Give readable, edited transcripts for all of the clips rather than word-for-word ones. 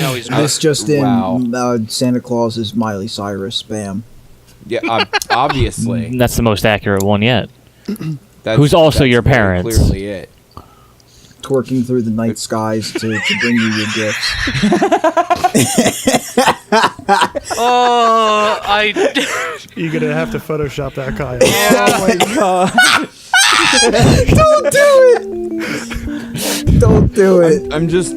No, he's not. This just in, Santa Claus is Miley Cyrus spam. Yeah, obviously. That's the most accurate one yet. That's, Who's also that's your very parents. Clearly it. Twerking through the night skies to bring you your gifts. You're gonna have to Photoshop that guy. Oh my god. Don't do it! Don't do it. I'm just...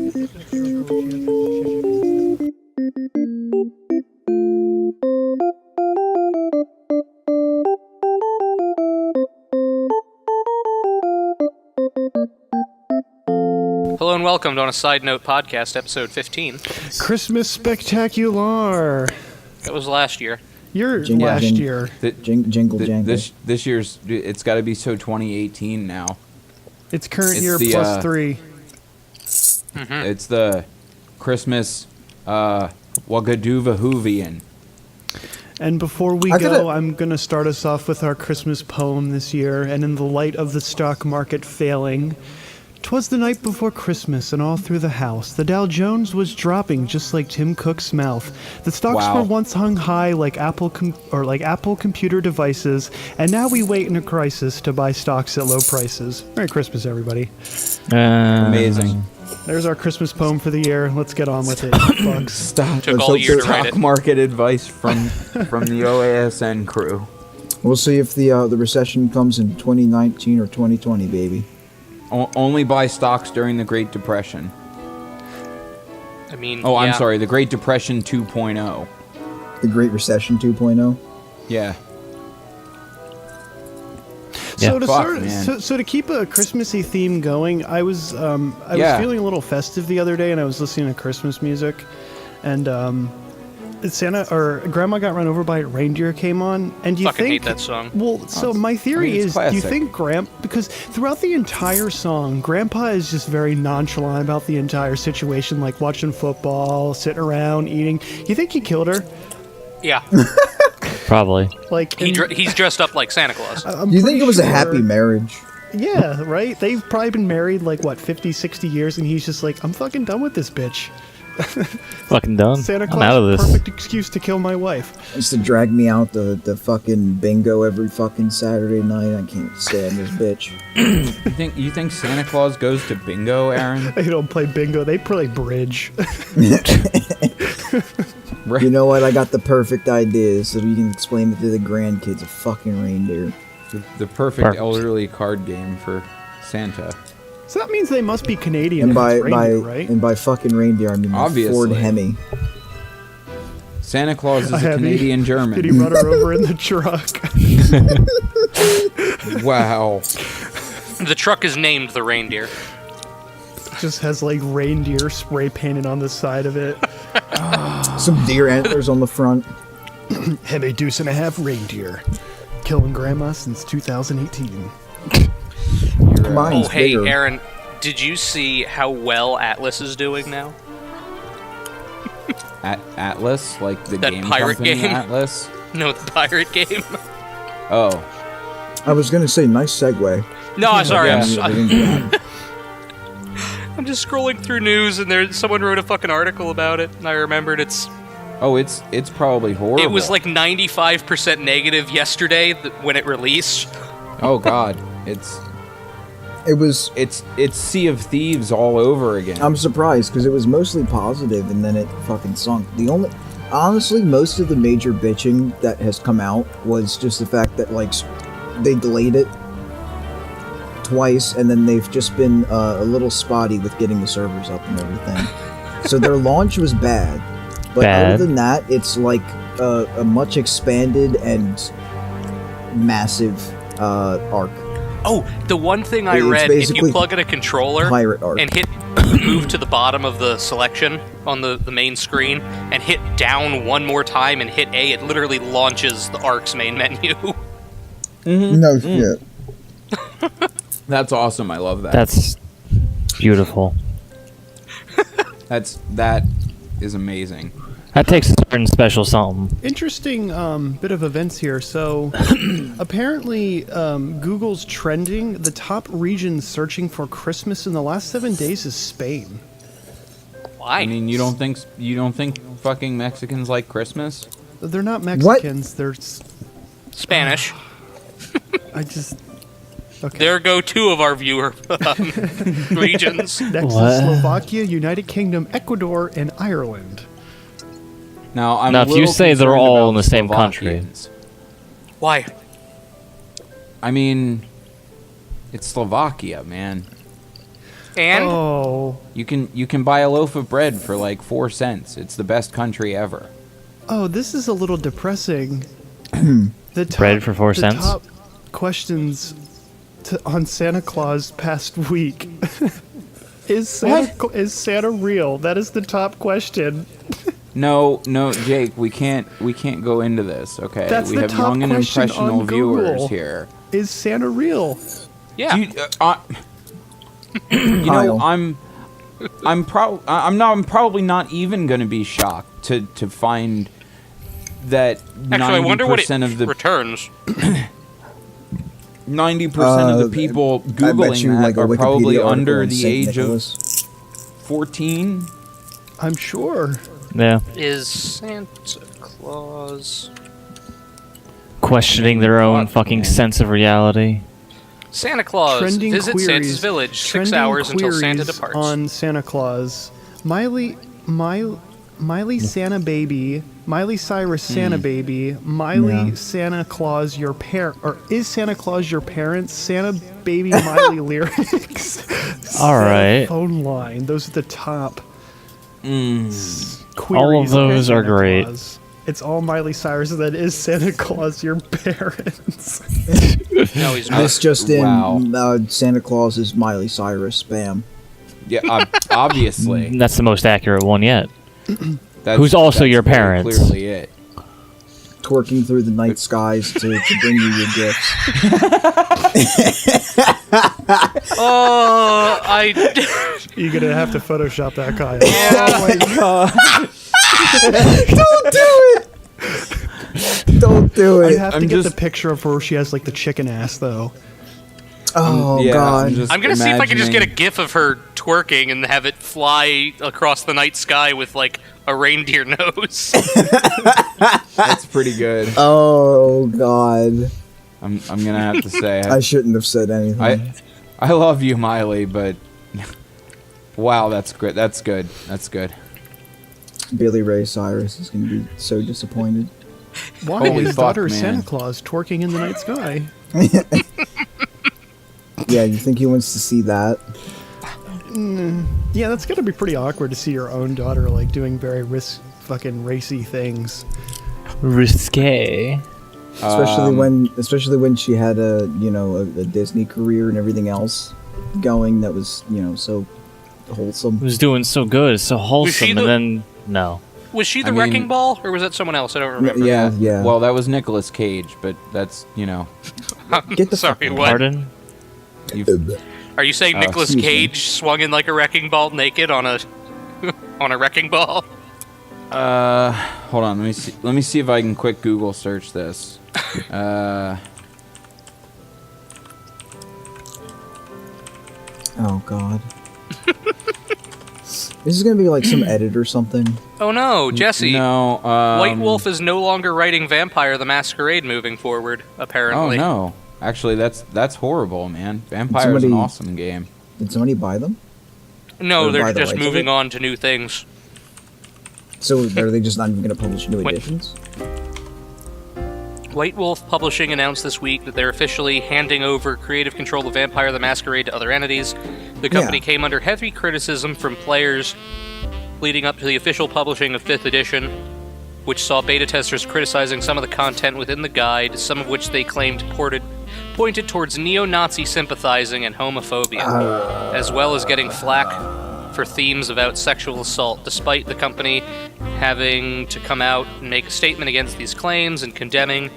Hello and welcome to On a Side Note Podcast, episode 15. Christmas Spectacular. That was last year. Last year. Jingle jangle. This year's... It's got to be so 2018 now. It's current It's year the, plus 3. It's the Christmas Wagaduva Hoovian. And before we go, I'm going to start us off with our Christmas poem this year. And in the light of the stock market failing, 'twas the night before Christmas, and all through the house the Dow Jones was dropping just like Tim Cook's mouth. The stocks were once hung high like Apple computer devices, and now we wait in a crisis to buy stocks at low prices. Merry Christmas, everybody. Amazing. There's our Christmas poem for the year. Let's get on with it. Bugs. Stock market advice from the OASN crew. We'll see if the recession comes in 2019 or 2020, baby. Only buy stocks during the Great Depression. I mean, I'm sorry, the Great Depression 2.0. The Great Recession 2.0? Yeah. So to keep a Christmassy theme going, I was feeling a little festive the other day, and I was listening to Christmas music, and Grandma Got Run Over by a Reindeer came on, and do you fucking think hate that song? Well, so my theory is, classic. do you think because throughout the entire song, Grandpa is just very nonchalant about the entire situation, like watching football, sitting around, eating. You think he killed her? Yeah. Probably. Like he's dressed up like Santa Claus. You think it was a happy marriage? Yeah, right? They've probably been married like, 50, 60 years, and he's just like, I'm fucking done with this bitch. Fucking done. Santa Claus, I'm out of this. Perfect excuse to kill my wife. Used to drag me out the fucking bingo every fucking Saturday night. I can't stand this bitch. You think Santa Claus goes to bingo, Aaron? They don't play bingo. They play bridge. You know what? I got the perfect idea so you can explain it to the grandkids. A fucking reindeer. The perfect elderly card game for Santa. So that means they must be Canadian. And right? And by fucking reindeer, I mean Obviously. Ford Hemi. Santa Claus is a Canadian German. Did he run her over in the truck? Wow. The truck is named the Reindeer. Just has like reindeer spray painted on the side of it. Some deer antlers on the front. Hemi Deuce and a Half reindeer. Killing grandma since 2018. Oh, hey, Aaron, did you see how well Atlas is doing now? Atlas? Like the that game pirate company game? Atlas? No, the pirate game. Oh. I was gonna say, nice segue. No, sorry. Yeah. I'm just scrolling through news, and someone wrote a fucking article about it, and I remembered it's probably horrible. It was like 95% negative yesterday when it released. Oh god, it's Sea of Thieves all over again. I'm surprised because it was mostly positive and then it fucking sunk. Honestly, most of the major bitching that has come out was just the fact that like they delayed it twice and then they've just been a little spotty with getting the servers up and everything. So their launch was bad, but other than that, it's like a much expanded and massive arc. Oh, the one thing I read, if you plug in a controller and hit move to the bottom of the selection on the main screen and hit down one more time and hit A, it literally launches the ARC's main menu. Mm-hmm. No shit. That's awesome. I love that. That's beautiful. That is amazing. That takes a certain special something. Interesting bit of events here. So, apparently, Google's trending. The top region searching for Christmas in the last 7 days is Spain. Why? I mean, you don't think fucking Mexicans like Christmas? They're not Mexicans. They're Spanish. I just. Okay. There go two of our viewer regions. Next is Slovakia, United Kingdom, Ecuador, and Ireland. Now, if you say they're all in the same country. Why? I mean, it's Slovakia, man. And you can buy a loaf of bread for like 4 cents. It's the best country ever. Oh, this is a little depressing. Bread for 4 cents? Top questions on Santa Claus past week. Is Santa real? That is the top question. No, Jake, we can't go into this, okay? That's we the have top young and question impressionable on viewers Google. here. Is Santa real? Yeah. You know, I'm probably not even going to be shocked to find that 90% Actually, I wonder what it of the returns. 90% of the people googling that are probably under the age of 14. I'm sure. Yeah. Is Santa Claus questioning their own fucking sense of reality? Santa Claus Trending visits queries. Santa's village 6 hours until Santa departs. On Santa Claus, Miley Santa baby, Miley Cyrus Santa baby, Miley Santa Claus your parent, or is Santa Claus your parents? Santa baby Miley lyrics. All right. Phone line. Those are the top. Queries. All of those are great. Claus. It's all Miley Cyrus, and that is Santa Claus your parents. No, he's not. This just in, Santa Claus is Miley Cyrus spam. Yeah, obviously. That's the most accurate one yet. Who's also your parents? Clearly it. Twerking through the night skies to bring you your gifts. You're gonna have to Photoshop that guy. Oh my god. Don't do it. I have to get the picture of her where she has like the chicken ass though. Oh god. I'm gonna see if I can just get a gif of her twerking and have it fly across the night sky with like a reindeer nose. That's pretty good. Oh god. I'm gonna have to say I shouldn't have said anything. I love you, Miley, but wow, that's great. That's good. That's good. Billy Ray Cyrus is gonna be so disappointed. Why? Holy His fuck, daughter is man. Santa Claus twerking in the night sky. Yeah, you think he wants to see that? Yeah, that's gotta be pretty awkward to see your own daughter like doing very fucking racy things. Risque. Especially when she had a Disney career and everything else going that was so wholesome. It was doing so good, so wholesome, and then no. Was she the Wrecking Ball, or was that someone else? I don't remember. Yeah. Well, that was Nicolas Cage, but that's Get the Sorry, what? Pardon? Are you saying Nicolas Cage swung in like a wrecking ball naked on a wrecking ball? Hold on. Let me see if I can quick Google search this. Oh god. This is gonna be like some edit or something. Oh no, Jesse. No. White Wolf is no longer writing Vampire the Masquerade moving forward, apparently. Oh no. Actually, that's horrible, man. Vampire is an awesome game. Did somebody buy them? No, Or they're buy the just rights of moving it? on to new things. So are they just not even gonna publish new Wait. editions? White Wolf Publishing announced this week that they're officially handing over creative control of Vampire the Masquerade to other entities. The company came under heavy criticism from players leading up to the official publishing of 5th edition, which saw beta testers criticizing some of the content within the guide, some of which they claimed pointed towards neo-Nazi sympathizing and homophobia, as well as getting flack for themes about sexual assault, despite the company having to come out and make a statement against these claims and condemning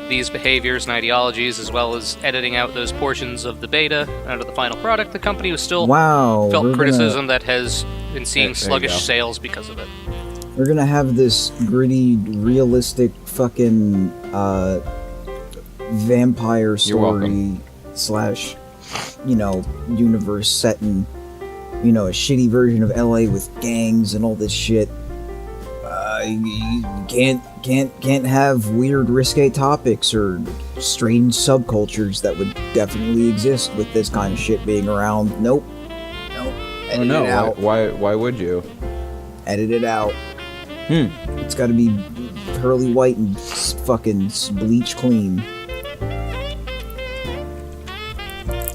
these behaviors and ideologies, as well as editing out those portions of the beta out of the final product. The company was still felt criticism that has been seeing sluggish sales because of it. We're gonna have this gritty, realistic fucking vampire story / universe set in you know, a shitty version of LA with gangs and all this shit. You can't have weird risque topics or strange subcultures that would definitely exist with this kind of shit being around. Nope. Edit it out. Why would you? Edit it out. It's got to be pearly white and fucking bleach clean.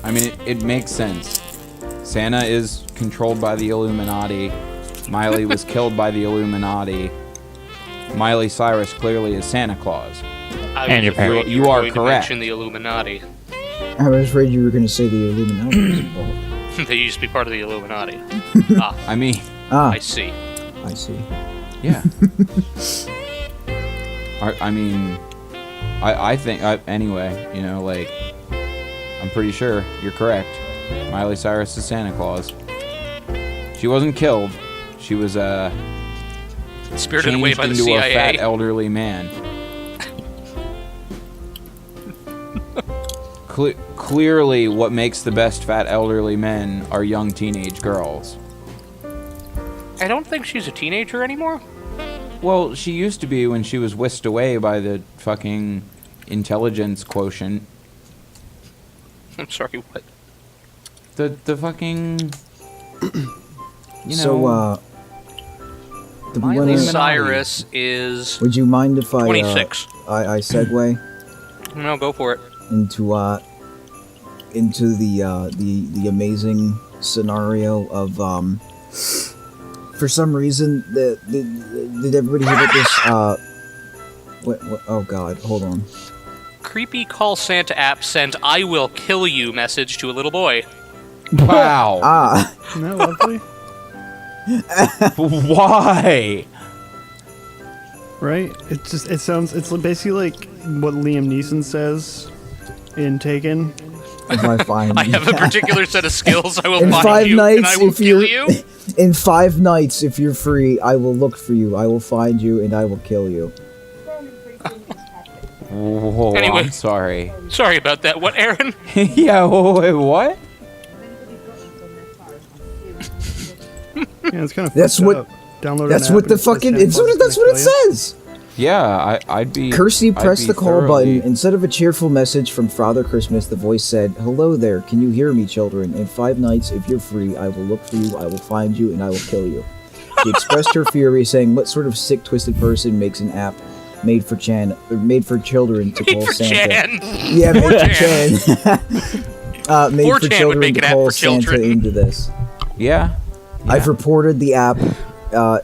I mean, it makes sense. Santa is controlled by the Illuminati. Miley was killed by the Illuminati. Miley Cyrus clearly is Santa Claus. And your parents. You are correct. The Illuminati. I was afraid you were going to say the Illuminati was involved. They used to be part of the Illuminati. I mean... I see. I see. Yeah. I mean... I think... anyway, you know, like... I'm pretty sure you're correct. Miley Cyrus is Santa Claus. She wasn't killed. She was, spirited away by the into CIA. A fat elderly man. Clearly, what makes the best fat elderly men are young teenage girls. I don't think she's a teenager anymore. Well, she used to be when she was whisked away by the fucking intelligence quotient. I'm sorry, what? The fucking... You know... So, Miley Cyrus is... Would you mind if I... 26. I segue? No, go for it. Into the amazing scenario of, for some reason, did everybody hear about this, what, oh god, hold on. Creepy call Santa app sent "I will kill you" message to a little boy. Wow. Isn't that lovely? Why? Right? It's basically like what Liam Neeson says in Taken. If I find I have a particular set of skills. I will in find 5 you nights, and I will if kill you're, you. In 5 nights, if you're free, I will look for you. I will find you and I will kill you. Whoa, Anyway. I'm sorry. Sorry about that. What, Aaron? Yeah, wait, what? Yeah, it's kind of That's fucked what. up. Download That's an what app the and it says fucking. 10 It's, bucks that's and what it they kill you. says. Yeah, I'd be... Kirsty pressed I'd the be call thoroughly- button. Instead of a cheerful message from Father Christmas, the voice said, "Hello there, can you hear me, children? In 5 nights, if you're free, I will look for you, I will find you, and I will kill you." She expressed her fury, saying, "What sort of sick, twisted person makes an app made for children to call Santa?" Chan. Yeah, made for Chan. Made for 4chan would children make to an app call for Santa children. into this. Yeah. I've reported the app.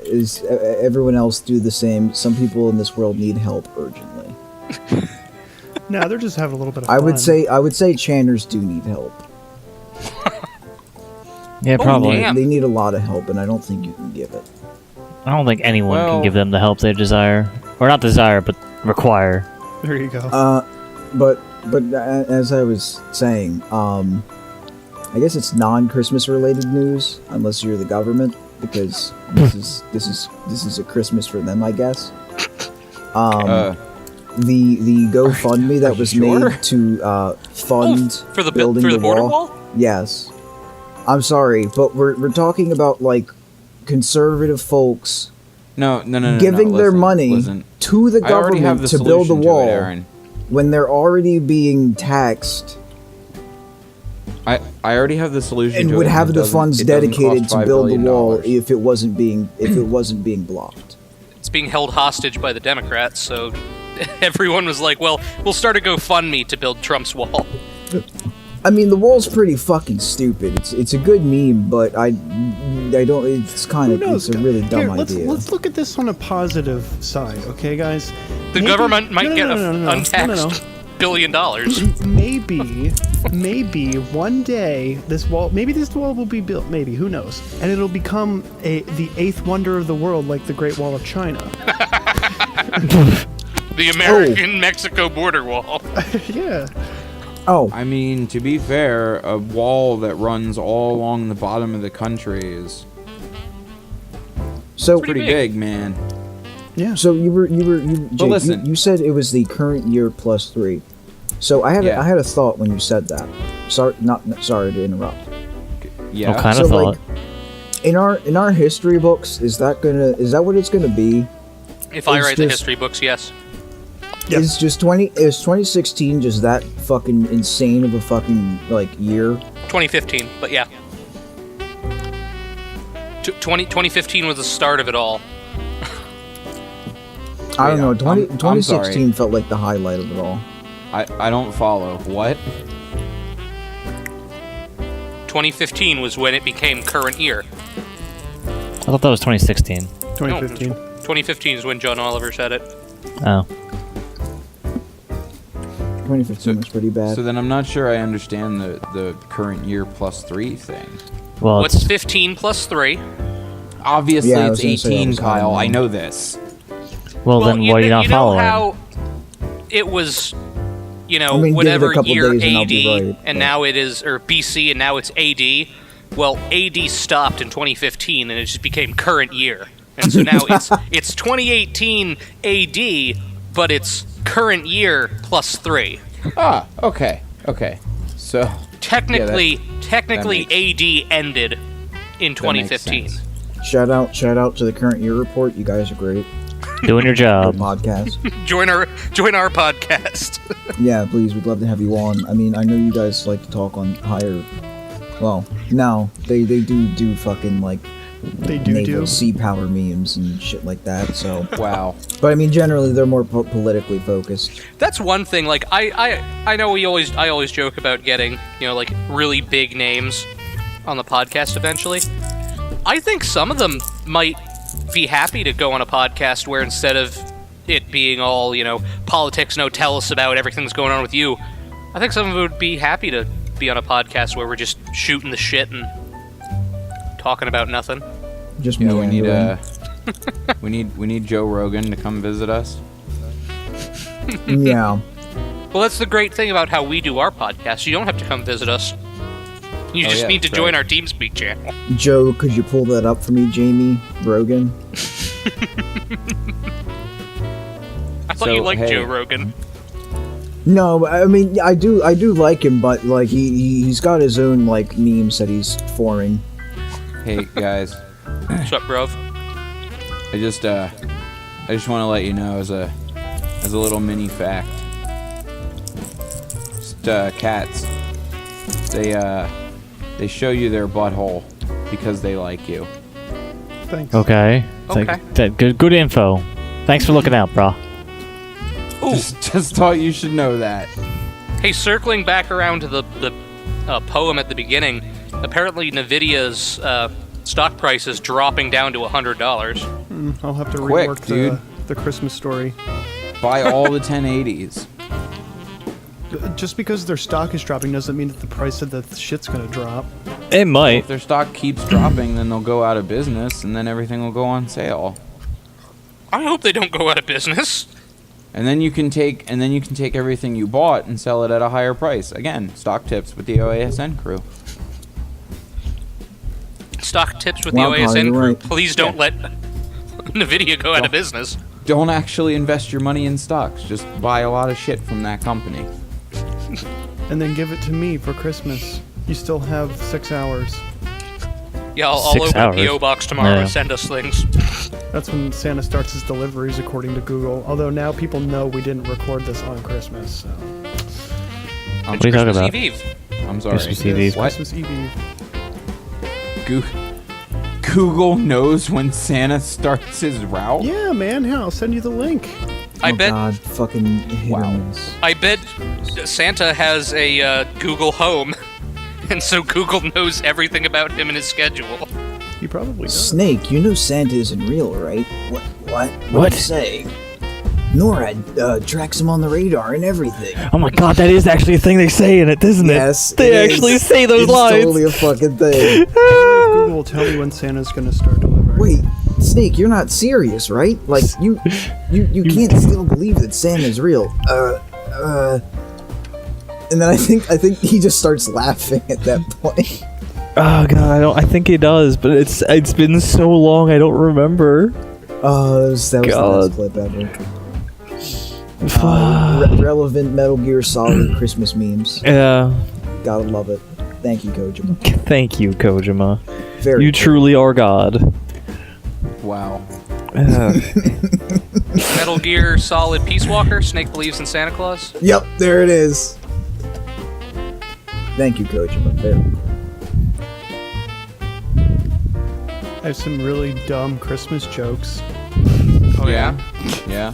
Is everyone else do the same? Some people in this world need help urgently. No, they're just having a little bit of I fun. would say Channers do need help. Yeah, probably. damn. They need a lot of help, and I don't think you can give it. I don't think anyone Well- can give them the help they desire. Or not desire, but require. There you go. But as I was saying, I guess it's non-Christmas related news, unless you're the government, because this is a Christmas for them, I guess. The GoFundMe that was sure? made to fund for the building for the the border wall. wall? Yes. I'm sorry, but we're talking about like conservative folks No, giving their listen, money listen. to the I already have government the to build a solution to it, wall Aaron. when they're already being taxed I already have the solution and to would it. have It the doesn't- funds it doesn't dedicated cost to $5 build the billion. wall if it wasn't being blocked. It's being held hostage by the Democrats, so everyone was like, well, we'll start a GoFundMe to build Trump's wall. I mean, the wall's pretty fucking stupid. It's a good meme, but I don't. It's kind of it's a really dumb idea. Let's look at this on a positive side, okay, guys? The government might get untaxed $1 billion. Maybe one day this wall will be built. Maybe, who knows? And it'll become the eighth wonder of the world, like the Great Wall of China. The American-Mexico border wall. Yeah. Oh, I mean, to be fair, a wall that runs all along the bottom of the country is so pretty big, man. Yeah. So Jake, listen. you said it was the current year plus 3. So I had a thought when you said that. Sorry to interrupt. Yeah. What kind So of thought? like, In our history books, is that what it's gonna be? If I write the history books, yes. Yep. Is 2016 just that fucking insane of a fucking like year? 2015, but yeah. 2015 was the start of it all. I don't know. 2016 felt like the highlight of it all. I don't follow. What? 2015 was when it became current year. I thought that was 2016. 2015. No, 2015 is when John Oliver said it. Oh. 2015 was pretty bad. So then I'm not sure I understand the current year plus 3 thing. Well, what's 15 plus 3? Obviously, it's 18, Kyle. I know this. Well, then why are you not following? You know how it was, whatever year AD, and now it is, or BC, and now it's AD. Well, AD stopped in 2015, and it just became current year. And so now it's 2018 AD, but it's current year plus 3. Ah, okay. So technically AD ended in 2015. Shout out to the current year report. You guys are great. Doing your job. Podcast. Join our podcast. Yeah, please. We'd love to have you on. I mean, I know you guys like to talk on higher. Well, no, they do fucking like. They do sea power memes and shit like that. So wow. But I mean, generally they're more politically focused. That's one thing. Like I know I always joke about getting like really big names on the podcast eventually. I think some of them might be happy to go on a podcast where instead of it being all politics, no, tell us about everything that's going on with you. I think some of them would be happy to be on a podcast where we're just shooting the shit and talking about nothing. Just we need Joe Rogan to come visit us. Yeah. Well, that's the great thing about how we do our podcast. You don't have to come visit us. You just need to join our TeamSpeak channel. Joe, could you pull that up for me, Jamie Rogan? I thought you liked Joe Rogan. No, I mean I do like him, but like he's got his own like memes that he's forming. Hey guys. What's up, bruv? I just want to let you know as a little mini fact. Just cats. They show you their butthole because they like you. Thanks. Okay. Good info. Thanks for looking out, bro. Just thought you should know that. Hey, circling back around to the poem at the beginning, apparently NVIDIA's stock price is dropping down to $100. I'll have to Quick, rework the Christmas story. Buy all the 1080s. Just because their stock is dropping doesn't mean that the price of the shit's gonna drop. It might. Well, if their stock keeps dropping, then they'll go out of business, and then everything will go on sale. I hope they don't go out of business. And then you can take everything you bought and sell it at a higher price. Again, stock tips with the OASN crew. Stock tips with the OASN crew. Right. Please don't let NVIDIA go out of business. Don't actually invest your money in stocks. Just buy a lot of shit from that company. And then give it to me for Christmas. You still have 6 hours. Yeah, I'll 6 open hours. a P.O. box tomorrow and send us things. That's when Santa starts his deliveries, according to Google. Although now people know we didn't record this on Christmas. So. What are you talking about? Eve. I'm sorry. Christmas Eve. What? Christmas Eve. Google knows when Santa starts his route? Yeah, man. Here, I'll send you the link. I bet. God, fucking hit or miss. I bet Santa has a Google Home, and so Google knows everything about him and his schedule. He probably does. Snake, you know Santa isn't real, right? What? What? What do you say? NORAD tracks him on the radar and everything. Oh my god, that is actually a thing they say in it, isn't it? Yes, They actually say those lines. It's totally a fucking thing. Google will tell you when Santa's gonna start delivering. Wait, Snake, you're not serious, right? Like, you can't still believe that Santa's real. And then I think he just starts laughing at that point. Oh god, I think he does, but it's been so long I don't remember. Oh, that was the best clip ever. Relevant Metal Gear Solid Christmas memes. Yeah. Gotta love it. Thank you, Kojima. Thank you, Kojima. Very you cool. truly are God. Wow. Metal Gear Solid Peace Walker. Snake believes in Santa Claus. Yep, there it is. Thank you, Kojima. Very cool. I have some really dumb Christmas jokes. Oh yeah. Yeah.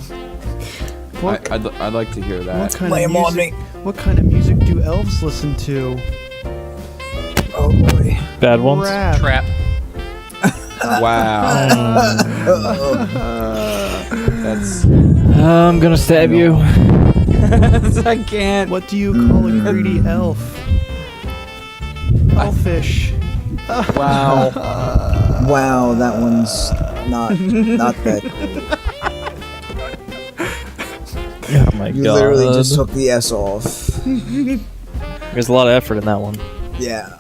What, I'd like to hear that. Lay 'em on me. What kind of music do elves listen to? Oh boy. Bad ones? Rap. Trap. Wow. That's. I'm gonna stab you. I can't. What do you call a greedy elf? Elfish. Wow. Wow, that one's not that. Oh my You god. literally just took the S off. There's a lot of effort in that one. Yeah.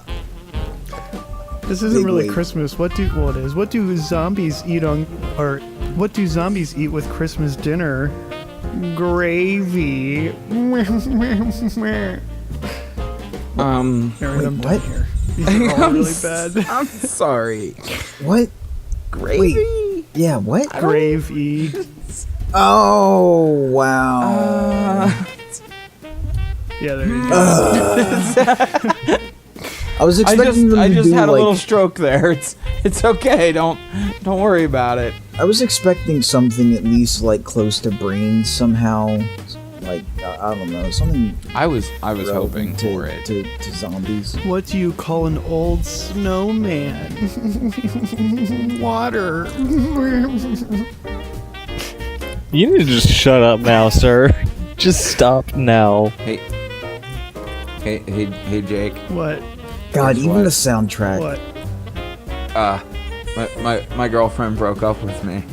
This isn't Big really weight. Christmas. What do zombies eat what do zombies eat with Christmas dinner? Gravy. Wait, Alright, I'm what? done here. These are all really bad. I'm sorry. What? Gravy? Wait. Yeah, what? Gravy. Oh, wow. Yeah, there you go. I was expecting them I to just do had a like, little stroke there. It's okay. Don't worry about it. I was expecting something at least like close to brains somehow. Like I don't know, something I was hoping relevant for it. to zombies. What do you call an old snowman? Water. You need to just shut up now, sir. Just stop now. Hey, Jake. What? God, Guess even what? the soundtrack. What? My girlfriend broke up with me,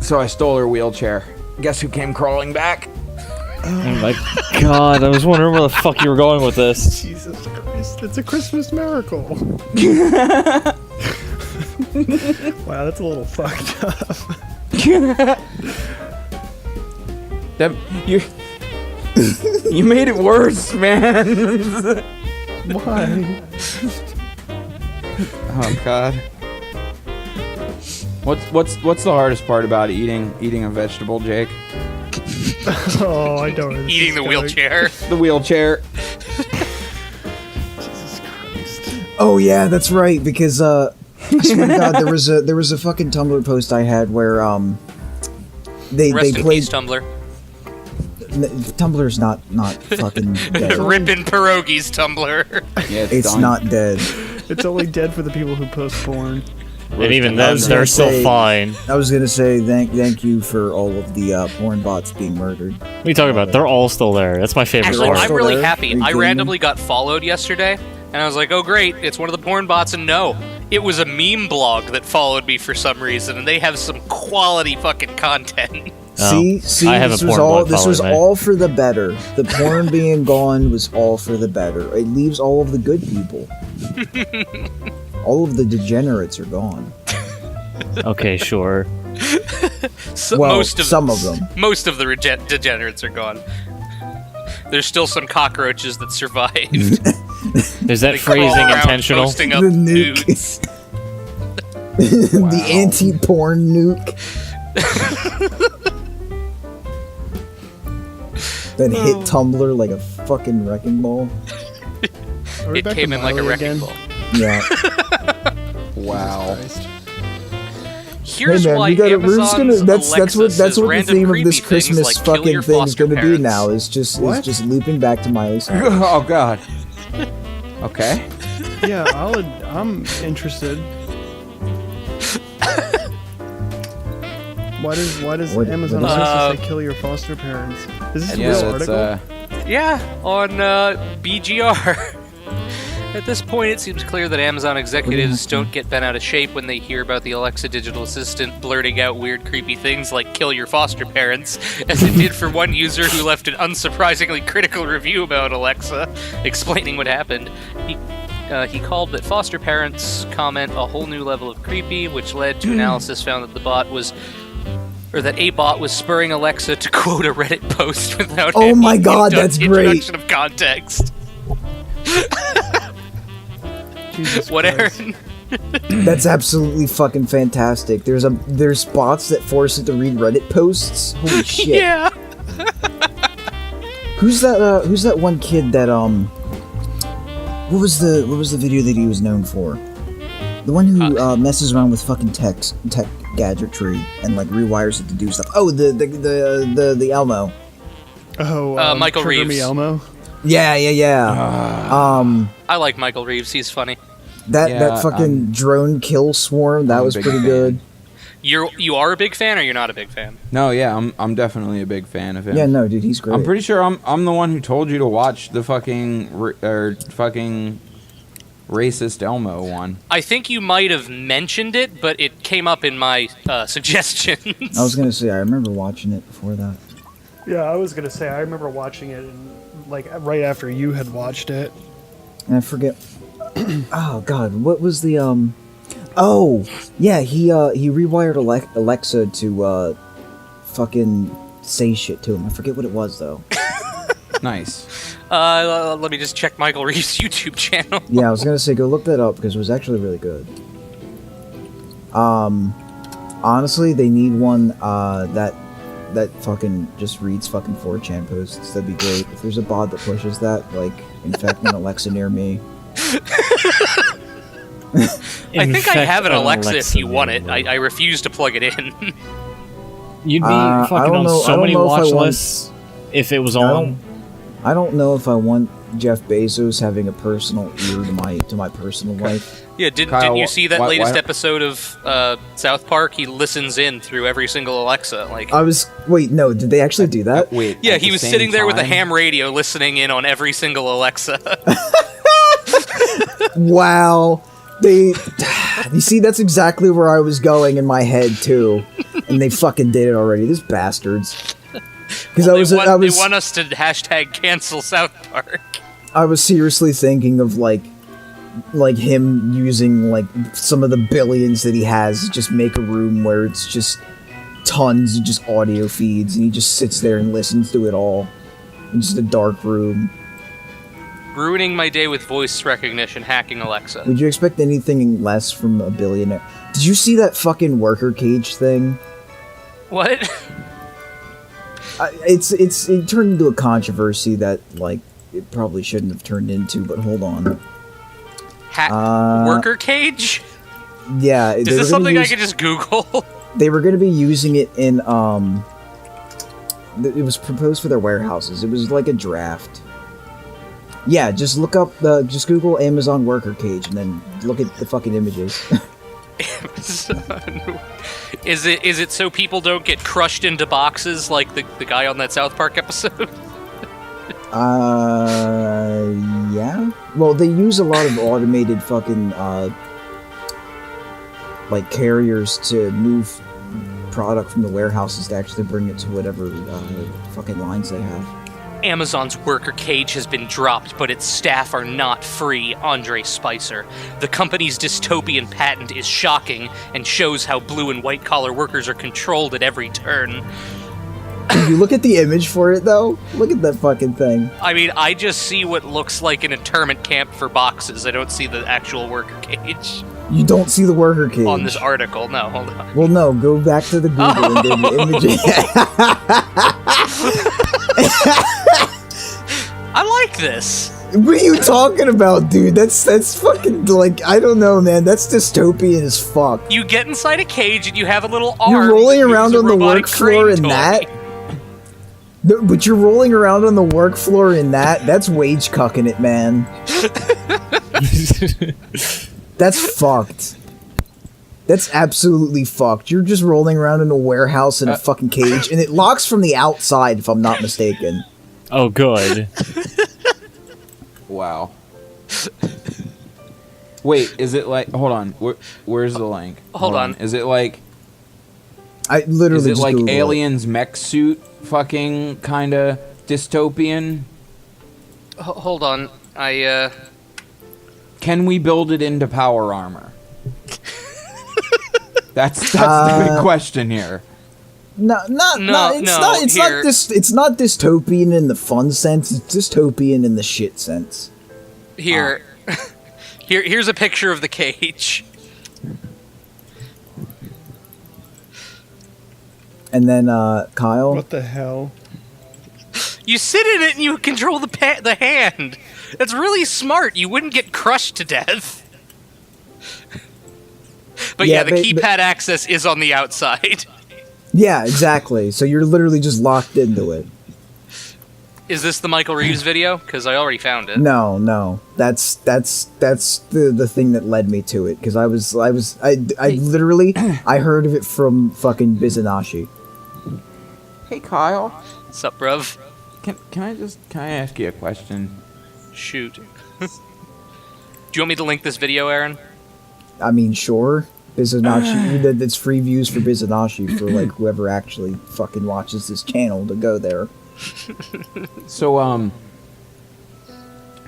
so I stole her wheelchair. Guess who came crawling back? Oh my god, I was wondering where the fuck you were going with this. Jesus Christ. It's a Christmas miracle. Wow, that's a little fucked up. You made it worse, man. Why? Oh god. What's the hardest part about eating a vegetable, Jake? Oh, I don't know. Eating the wheelchair. The wheelchair. Jesus Christ. Oh yeah, that's right. Because I swear to God, there was a fucking Tumblr post I had where they Rest in played peace, Tumblr. Tumblr's not fucking dead. Rippin' pierogies, Tumblr. Yeah, It's done. not dead. It's only dead for the people who post porn. And even I then, was they're gonna still say- fine. I was gonna say thank you for all of the porn bots being murdered. What are you talking about? They're all still there. That's my favorite Actually, part. I'm still really there? happy. Are you I kidding randomly got followed yesterday, and I was like, oh great, it's one of the porn bots, and no. It was a meme blog that followed me for some reason, and they have some quality fucking content. See, I have this a was porn all bot this was following me. all for the better. The porn being gone was all for the better. It leaves all of the good people. All of the degenerates are gone. Okay, sure. So Well, most of some of them. Most of the degenerates are gone. There's still some cockroaches that survived. Is that They crawl phrasing around intentional? Posting up The nuke. nudes. The anti-porn nuke. That hit Tumblr like a fucking wrecking ball. Are we It back came to in like a Miley wrecking again? ball. Yeah. Wow. Here's Hey man, why we're just gonna. Amazon's That's Alexa what says the random theme of creepy this things Christmas like kill fucking your thing is foster gonna be parents. now. Is just looping back to Miley Cyrus. Oh god. Okay. Yeah, I'm interested. Why does What- Amazon what is Alexa say kill your foster parents? Is this a Yeah, real that's article? Yeah, on BGR. At this point, it seems clear that Amazon executives don't get bent out of shape when they hear about the Alexa digital assistant blurting out weird, creepy things like kill your foster parents, as it did for one user who left an unsurprisingly critical review about Alexa, explaining what happened. He called that foster parents comment a whole new level of creepy, which led to analysis found that a bot was spurring Alexa to quote a Reddit post without Oh any my God, that's great. introduction of context. Jesus What, Christ. Aaron? That's absolutely fucking fantastic. There's bots that force it to read Reddit posts. Holy shit. Yeah. Who's that one kid that what was the video that he was known for? The one who messes around with fucking tech gadgetry and like rewires it to do stuff. Oh, the Elmo. Oh, Michael Trigger Reeves. Me Elmo? Yeah. I like Michael Reeves. He's funny. That fucking drone kill swarm, that was pretty good. You are a big fan, or you're not a big fan? No, yeah, I'm definitely a big fan of him. Yeah, no, dude, he's great. I'm pretty sure I'm the one who told you to watch the fucking racist Elmo one. I think you might have mentioned it, but it came up in my suggestions. I was gonna say I remember watching it before that. Yeah, I was gonna say I remember watching it, like right after you had watched it. And I forget. Oh God, what was the Oh yeah, he rewired Alexa to fucking say shit to him. I forget what it was though. Nice. Let me just check Michael Reeves' YouTube channel. Yeah, I was gonna say go look that up because it was actually really good. Honestly, they need one that fucking just reads fucking 4chan posts. That'd be great. If there's a bot that pushes that, like infect an Alexa near me. I think I have an Alexa if you want it. I refuse to plug it in. You'd be fucking on so many watch lists if it was on. I don't know if I want Jeff Bezos having a personal ear to my personal life. Yeah, didn't you see that latest episode of South Park? He listens in through every single Alexa. Like wait, no, did they actually do that? Wait. Yeah, he was sitting there with a ham radio listening in on every single Alexa. Wow. You see, that's exactly where I was going in my head too, and they fucking did it already. These bastards. Because they want us to hashtag cancel South Park. I was seriously thinking of like him using like some of the billions that he has to just make a room where it's just tons of just audio feeds, and he just sits there and listens to it all in just a dark room. Ruining my day with voice recognition, hacking Alexa. Would you expect anything less from a billionaire? Did you see that fucking worker cage thing? What? It turned into a controversy that like it probably shouldn't have turned into. But hold on. Worker cage? Yeah. Is this something I could just Google? They were going to be using it in it was proposed for their warehouses. It was like a draft. Yeah, just look up, just Google Amazon worker cage and then look at the fucking images. Amazon. Is it so people don't get crushed into boxes like the guy on that South Park episode? Yeah. Well, they use a lot of automated fucking, like carriers to move product from the warehouses to actually bring it to whatever fucking lines they have. Amazon's worker cage has been dropped, but its staff are not free, Andre Spicer. The company's dystopian patent is shocking and shows how blue and white collar workers are controlled at every turn. You look at the image for it, though. Look at that fucking thing. I mean, I just see what looks like an internment camp for boxes. I don't see the actual worker cage. You don't see the worker cage. On this article. No, hold on. Well, no, go back to the Google and go to the images. I like this. What are you talking about, dude? That's fucking, like, I don't know, man. That's dystopian as fuck. You get inside a cage and you have a little arm. You're rolling around on the work floor in that? No, but you're rolling around on the work floor in that? That's wage cucking it, man. That's fucked. That's absolutely fucked. You're just rolling around in a warehouse in a fucking cage, and it locks from the outside, if I'm not mistaken. Oh, good. Wow. Wait, is it like... Hold on. Where's the link? Hold on. Is it like... I literally Is it just like Googled Aliens mech suit fucking kind of dystopian? Hold on. Can we build it into power armor? That's the big question here. It's not dystopian in the fun sense. It's dystopian in the shit sense. Here. Here's a picture of the cage. And then, Kyle. What the hell? You sit in it and you control the hand. That's really smart. You wouldn't get crushed to death. But yeah, the keypad access is on the outside. Yeah, exactly. So you're literally just locked into it. Is this the Michael Reeves video? Because I already found it. No. That's the thing that led me to it. Because I literally I heard of it from fucking Bizanashi. Hey, Kyle. What's up, bruv? Can I ask you a question? Shoot. Do you want me to link this video, Aaron? I mean, sure. Bizanashi, that's free views for Bizanashi for like whoever actually fucking watches this channel to go there. So,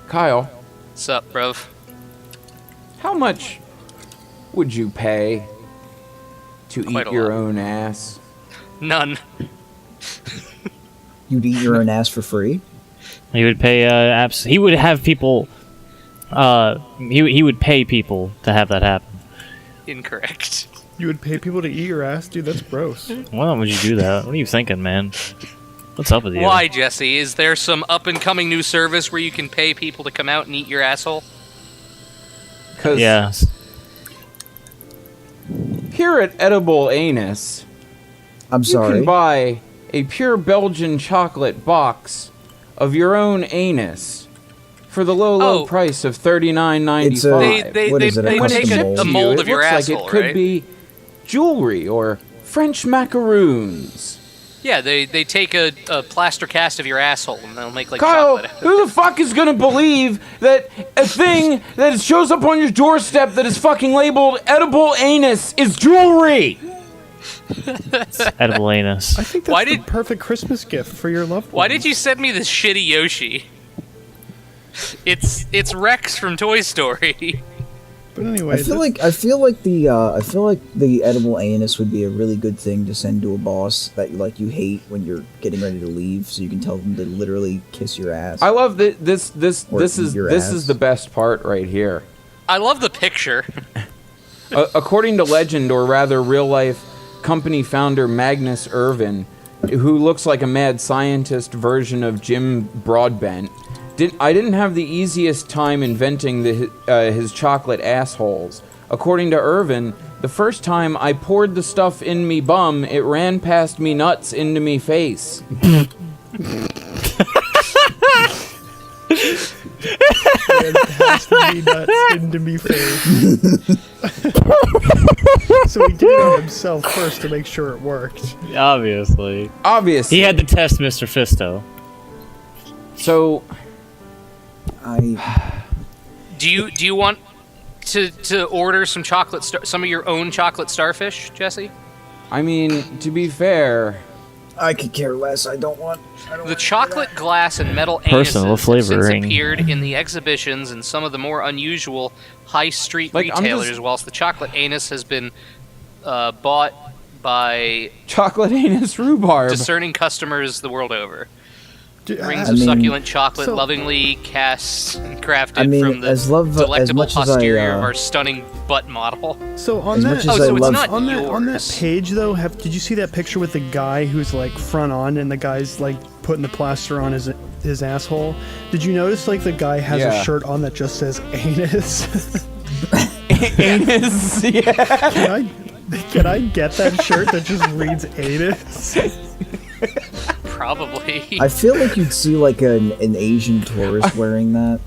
Kyle. What's up, bruv? How much would you pay to Quite eat a your lot. own ass? None. You'd eat your own ass for free? He would pay, he would have people, he would pay people to have that happen. Incorrect. You would pay people to eat your ass? Dude, that's gross. Why would you do that? What are you thinking, man? What's up with you? Why, Jesse? Is there some up-and-coming new service where you can pay people to come out and eat your asshole? Yeah. Here at Edible Anus, I'm sorry. you can buy a pure Belgian chocolate box of your own anus for the low price of $39.95. They take a mold of your asshole, like it could be jewelry or French macaroons. Yeah, they take a plaster cast of your asshole and they'll make like Kyle, chocolate. who the fuck is gonna believe that a thing that shows up on your doorstep that is fucking labeled edible anus is jewelry? Edible anus. I think that's the perfect Christmas gift for your loved one. Why did you send me this shitty Yoshi? It's Rex from Toy Story. But anyway, I feel like the edible anus would be a really good thing to send to a boss that you hate when you're getting ready to leave, so you can tell them to literally kiss your ass. I love that this is the best part right here. I love the picture. According to legend, or rather real life, company founder Magnus Irvin, who looks like a mad scientist version of Jim Broadbent, I didn't have the easiest time inventing his chocolate assholes. According to Irvin, the first time I poured the stuff in me bum, it ran past me nuts into me face. It has to be nuts into me face. So he did it himself first to make sure it worked. Obviously. Obviously. He had to test Mr. Fisto. So... Do you want to order some some of your own chocolate starfish, Jesse? I mean, to be fair, I could care less. I don't want the chocolate glass and metal personal anuses flavoring have since appeared in the exhibitions and some of the more unusual high street retailers, whilst the chocolate anus has been bought by chocolate anus rhubarb discerning customers the world over. Rings of succulent chocolate, lovingly cast and crafted from the delectable posterior of our stunning butt model. So on that page though, did you see that picture with the guy who's like front on and the guy's like putting the plaster on his asshole? Did you notice like the guy has a shirt on that just says anus? Anus, yeah. Can I get that shirt that just reads anus? Probably. I feel like you'd see like an Asian tourist wearing that.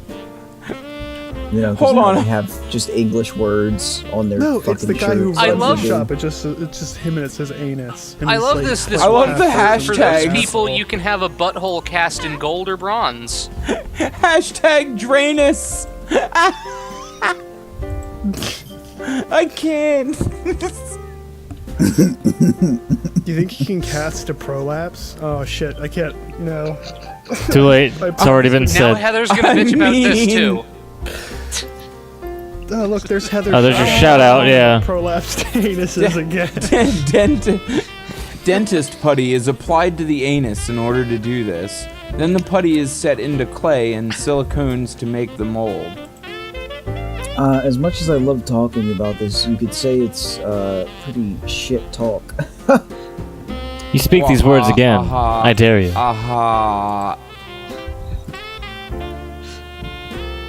You know, because they have just English words on their fucking shirts. No, it's the guy who runs the shop. It's just him and it says anus. And I love like, this. I love the hashtag. For those people, you can have a butthole cast in gold or bronze. Hashtag Drainus. I can't. Do you think he can cast a prolapse? Oh shit, I can't. No. Too late. It's already been said. Now Heather's gonna bitch about this too. Oh look, there's Heather. Oh, there's your shout out, yeah. Prolapsed anuses again. Dentist putty is applied to the anus in order to do this. Then the putty is set into clay and silicones to make the mold. As much as I love talking about this, you could say it's pretty shit talk. You speak these words again. I dare you. Aha.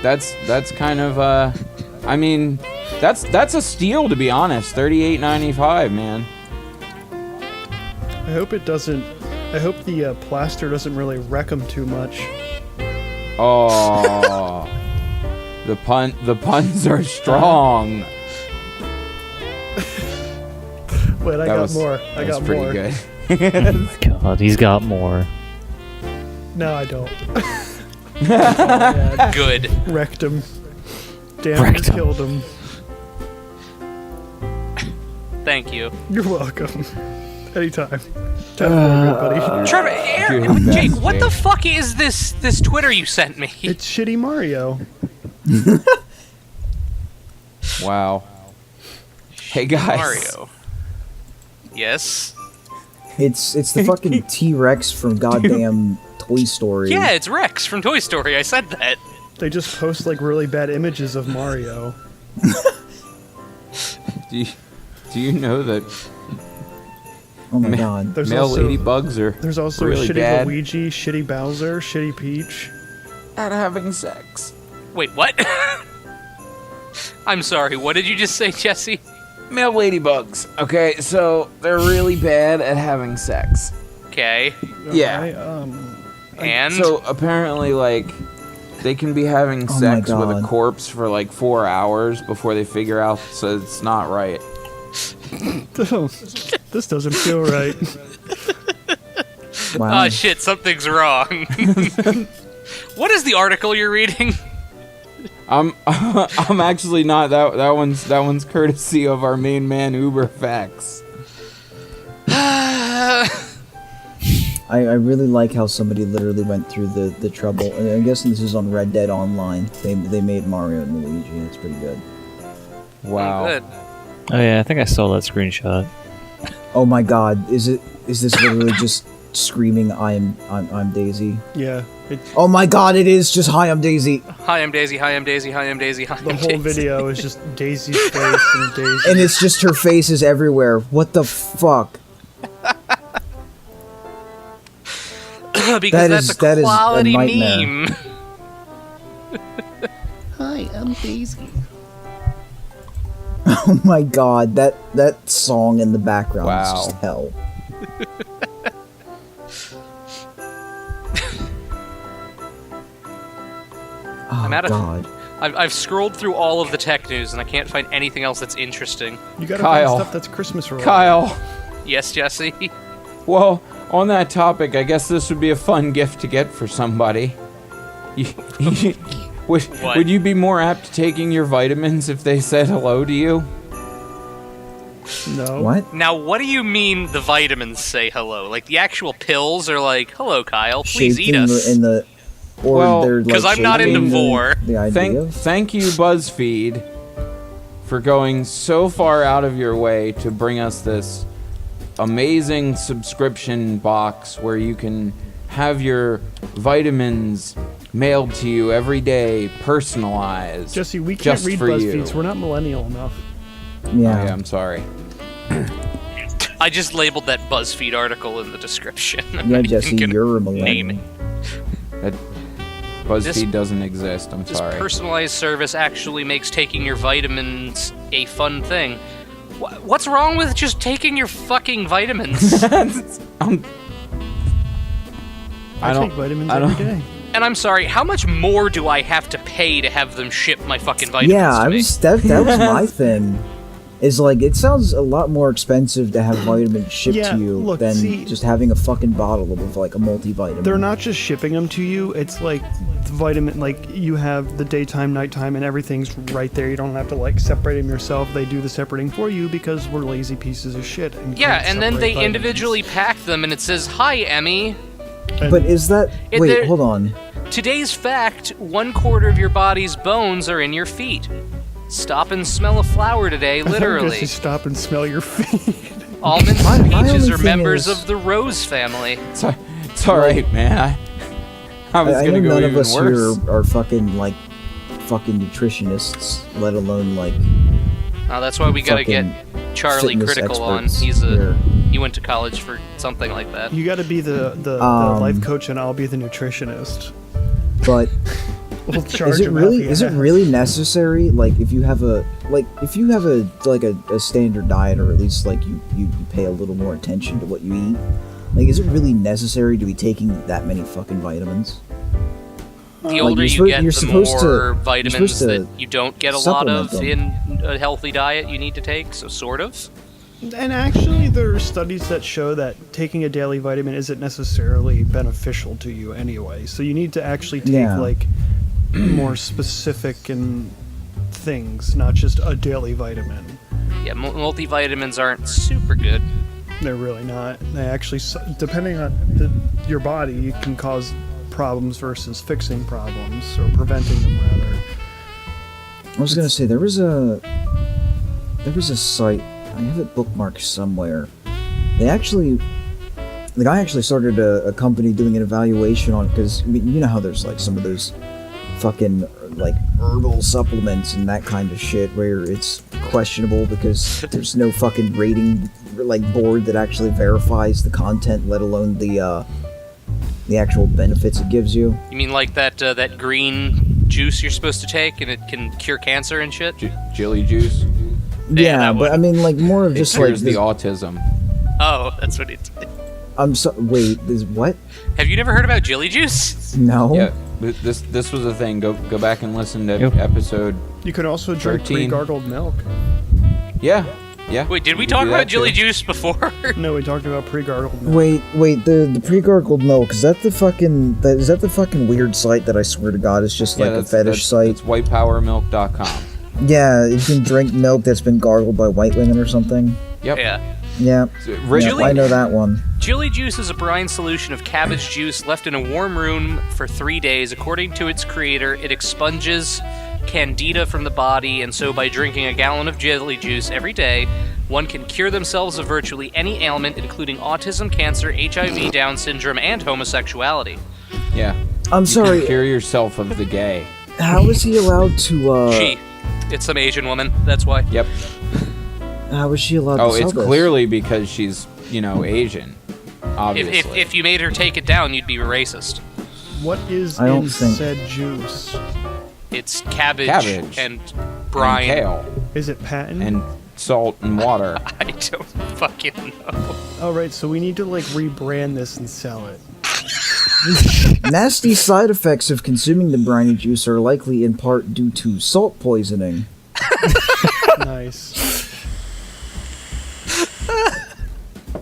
That's kind of I mean, that's a steal, to be honest. $38.95, man. I hope it doesn't. I hope the plaster doesn't really wreck them too much. Oh, the puns are strong. Wait, I got more. I got pretty more. Good. Oh my god, he's got more. No, I don't. Good. Wrecked him. Damn, killed him. Thank you. You're welcome. Anytime. Everybody. Trevor, Jake, what the fuck is this Twitter you sent me? It's Shitty Mario. Wow. Hey guys. Mario. Yes. It's the fucking T-Rex from goddamn Toy Story. Yeah, it's Rex from Toy Story. I said that. They just post like really bad images of Mario. Do you know that? Oh my god. Male ladybugs are There's also really Shitty bad Luigi, Shitty Bowser, Shitty Peach. at having sex. Wait, what? I'm sorry, what did you just say, Jesse? Male ladybugs. Okay, so they're really bad at having sex. Okay. Yeah. And? So apparently, like, they can be having sex with a corpse for like 4 hours before they figure out so it's not right. This doesn't feel right. Wow. Oh shit, something's wrong. What is the article you're reading? I'm actually not. That one's courtesy of our main man Uberfax. I really like how somebody literally went through the trouble, and I'm guessing this is on Red Dead Online. They made Mario and Luigi. It's pretty good. Wow. Good. Oh yeah, I think I saw that screenshot. Oh my god, is this literally just screaming I'm Daisy? Yeah. Oh my god, it is just hi, I'm Daisy. Hi, I'm Daisy. Hi, I'm Daisy. Hi, I'm Daisy. Hi, I'm The whole Daisy. video is just Daisy's face and Daisy. And it's just her face is everywhere. What the fuck? Because that's a quality nightmare. meme. Hi, I'm Daisy. Oh my god, that song in the background is Wow. just hell. Oh I'm out of- god. I've scrolled through all of the tech news and I can't find anything else that's interesting. You gotta Kyle. find stuff that's Christmas related. Kyle. Yes, Jesse? Well, on that topic, I guess this would be a fun gift to get for somebody. Would you be more apt to taking your vitamins if they said hello to you? No. What? Now, what do you mean the vitamins say hello? Like, the actual pills are like, hello, Kyle, please Shaped eat in us. or Well, they're like 'cause I'm not shaped into in vor. the idea. Thank you, BuzzFeed, for going so far out of your way to bring us this amazing subscription box where you can have your vitamins mailed to you every day, personalized. Jesse, we can't just read for BuzzFeed, you. so we're not millennial enough. Yeah. I'm sorry. I just labeled that BuzzFeed article in the description. I'm Yeah, not even Jesse, gonna you're a name millennial. it. That BuzzFeed This- doesn't exist. I'm This sorry. personalized service actually makes taking your vitamins a fun thing. What's wrong with just taking your fucking vitamins? I don't- take vitamins I every don't- day. And I'm sorry, how much more do I have to pay to have them ship my fucking vitamins Yeah, to me? that was my thing. Is like it sounds a lot more expensive to have vitamins shipped Yeah, to you look, than see- just having a fucking bottle of like a multivitamin. They're not just shipping them to you. It's like the vitamin, like you have the daytime, nighttime, and everything's right there. You don't have to like separate them yourself. They do the separating for you because we're lazy pieces of shit. And Yeah, can't and then separate they vitamins. individually pack them and it says, "Hi, Emmy. But is that It- wait? there- Hold on. Today's fact, 1/4 of your body's bones are in your feet. Stop and smell a flower today, I thought you were gonna say literally. stop and smell your feet. Almonds My and peaches only are thing members is- of the rose family." It's all right, man. I was I gonna know go none of even us worse. here are fucking like fucking nutritionists, let alone like. That's why we gotta get Charlie Critical on. He went to college for something like that. You gotta be the life coach, and I'll be the nutritionist. But we'll charge is it really necessary? Like, if you have a standard diet, or at least like you pay a little more attention to what you eat. Like, is it really necessary to be taking that many fucking vitamins? The older you get, the more vitamins that you don't get a lot of in a healthy diet you need to take, so sort of. And actually, there are studies that show that taking a daily vitamin isn't necessarily beneficial to you anyway. So you need to actually take, like, more specific things, not just a daily vitamin. Yeah, multivitamins aren't super good. They're really not. They actually, depending on your body, you can cause problems versus fixing problems, or preventing them, rather. I was gonna say, there was a site, I have it bookmarked somewhere. The guy actually started a company doing an evaluation on, because, I mean, you know how there's like some of those fucking like herbal supplements and that kind of shit where it's questionable because there's no fucking rating like board that actually verifies the content, let alone the actual benefits it gives you. You mean like that green juice you're supposed to take and it can cure cancer and shit? Jelly juice? Yeah, but I mean, like, more of just like the autism. Oh, that's what it. Wait, is what? Have you never heard about jelly juice? No. Yeah, this was a thing. Go back and listen to episode. You could also drink pre-gargled milk. Yeah. Wait, did we talk about jelly juice before? No, we talked about pre-gargled milk. Wait, the pre-gargled milk, is that the fucking weird site that I swear to God is just like a fetish site? It's whitepowermilk.com. Yeah, you can drink milk that's been gargled by white women or something. Yep. Yeah, I know that one. Jelly juice is a brine solution of cabbage juice left in a warm room for 3 days. According to its creator, it expunges candida from the body, and so by drinking a gallon of jelly juice every day, one can cure themselves of virtually any ailment, including autism, cancer, HIV, Down syndrome, and homosexuality. Yeah. I'm sorry. You can cure yourself of the gay. How is he allowed to, She. It's some Asian woman, that's why. Yep. How is she allowed to sell it's this? clearly because she's, Asian. Obviously. If you made her take it down, you'd be racist. What is in said juice? It's cabbage and brine. And kale. Is it patent? And salt and water. I don't fucking know. Alright, so we need to, like, rebrand this and sell it. Nasty side effects of consuming the briny juice are likely in part due to salt poisoning. Nice.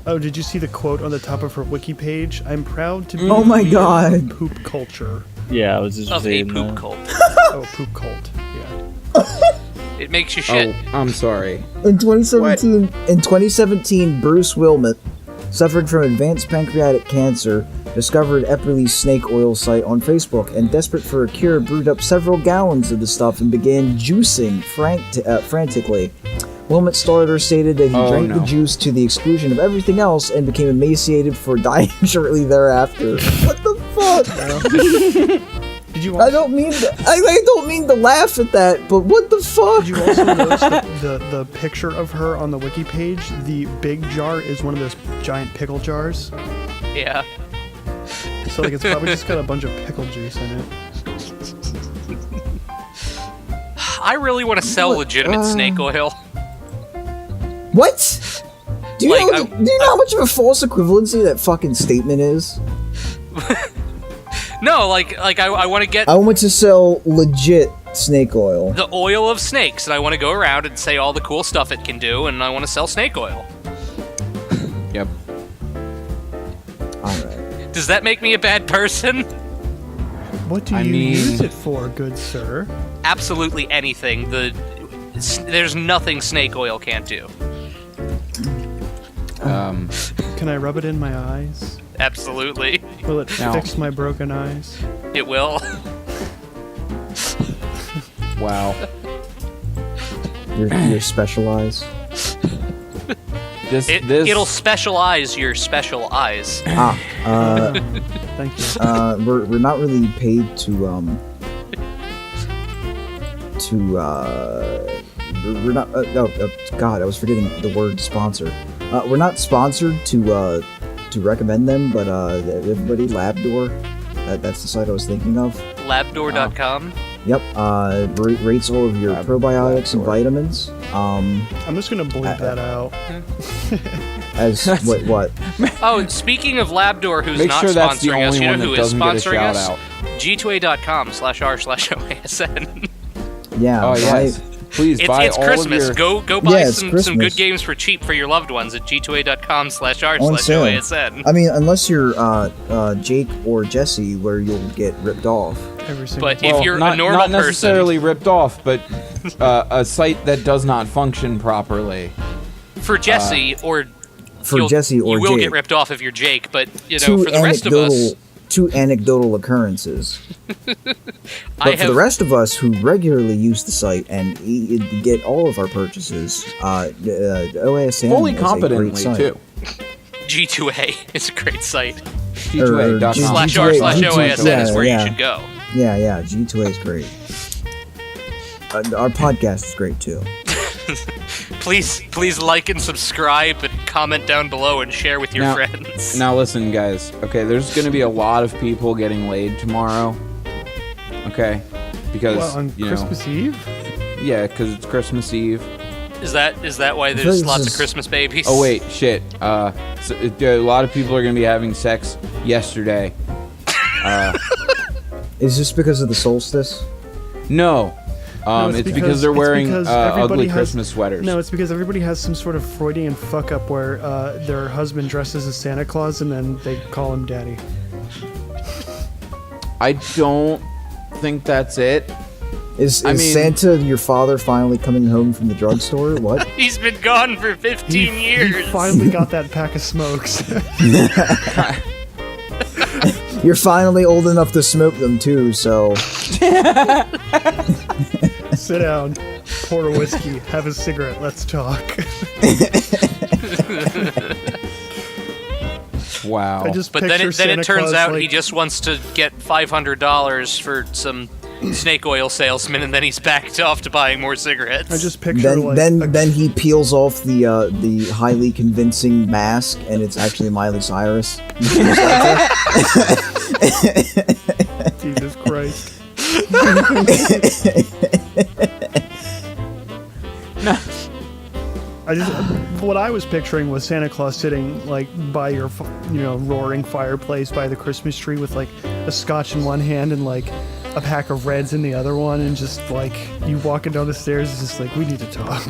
Oh, did you see the quote on the top of her wiki page? I'm proud to be oh my god, poop culture. Yeah, I was just of saying a poop cult. Oh, poop cult. Yeah. It makes you shit. Oh, I'm sorry. In 2017, Bruce Wilmot suffered from advanced pancreatic cancer, discovered Epperle's snake oil site on Facebook, and desperate for a cure, brewed up several gallons of the stuff and began juicing frantically. Wilmot's starter stated that he drank the juice to the exclusion of everything else and became emaciated before dying shortly thereafter. What the fuck? Did you? I don't mean to laugh at that, but what the fuck? Did you also notice the picture of her on the wiki page? The big jar is one of those giant pickle jars. Yeah. So like it's probably just got a bunch of pickle juice in it. I really want to sell legitimate snake oil. What? Do you know how much of a false equivalency that fucking statement is? No, like I want to get. I want to sell legit snake oil. The oil of snakes, and I want to go around and say all the cool stuff it can do, and I want to sell snake oil. Yep. Alright. Does that make me a bad person? What do you use it for, good sir? Absolutely anything. There's nothing snake oil can't do. Can I rub it in my eyes? Absolutely. Will it fix my broken eyes? It will. Wow. You're specialized. It'll specialize your special eyes. Thank you. We're not really paid to to we're not God, I was forgetting the word sponsor. We're not sponsored to recommend them, but everybody, Labdoor, that's the site I was thinking of. Labdoor.com. Yep, rates all of your probiotics and vitamins. I'm just gonna bleep that out. As what? Oh, speaking of Labdoor, who's Make not sure that's the sponsoring us, only you one know who that is doesn't get a sponsoring shout us? out. G2A.com/r/OASN. Yeah. Oh yes. Please buy It's all Christmas. of your... Go buy it's some Christmas. good games for cheap for your loved ones at G2A.com/r/OASN. I mean, unless you're Jake or Jesse, where you'll get ripped off. But Well, if you're not, a normal not necessarily person, ripped off, but a site that does not function properly. for Jesse or Jesse or you will Jake. get ripped off if you're Jake. But you know, Two for the rest of us, two anecdotal occurrences. I But for the rest of us who regularly use the site and get all of our purchases, OASN Fully is a great competently, site. too. G2A is a great site. G2A.com. /r/OASN is where you should go. Yeah, G2A is great. Our podcast is great too. Please like and subscribe and comment down below and share with your friends. Now listen, guys. Okay, there's going to be a lot of people getting laid tomorrow. Okay, because on Christmas Eve. Yeah, because it's Christmas Eve. Is that why there's lots of Christmas babies? Oh wait, shit. A lot of people are going to be having sex yesterday. Is this because of the solstice? No. It's because they're wearing ugly Christmas sweaters. No, it's because everybody has some sort of Freudian fuck up where their husband dresses as Santa Claus and then they call him daddy. I don't think that's it. Is Santa your father finally coming home from the drugstore? What? He's been gone for 15 years. He finally got that pack of smokes. You're finally old enough to smoke them too, so... Sit down, pour a whiskey, have a cigarette, let's talk. Wow. But then it turns out he just wants to get $500 for some snake oil salesman, and then he's backed off to buying more cigarettes. I just picture then he peels off the highly convincing mask, and it's actually Miley Cyrus. Jesus Christ. No. What I was picturing was Santa Claus sitting like by your roaring fireplace by the Christmas tree with like a scotch in one hand and like a pack of Reds in the other one, and just like you walking down the stairs, it's just like, we need to talk.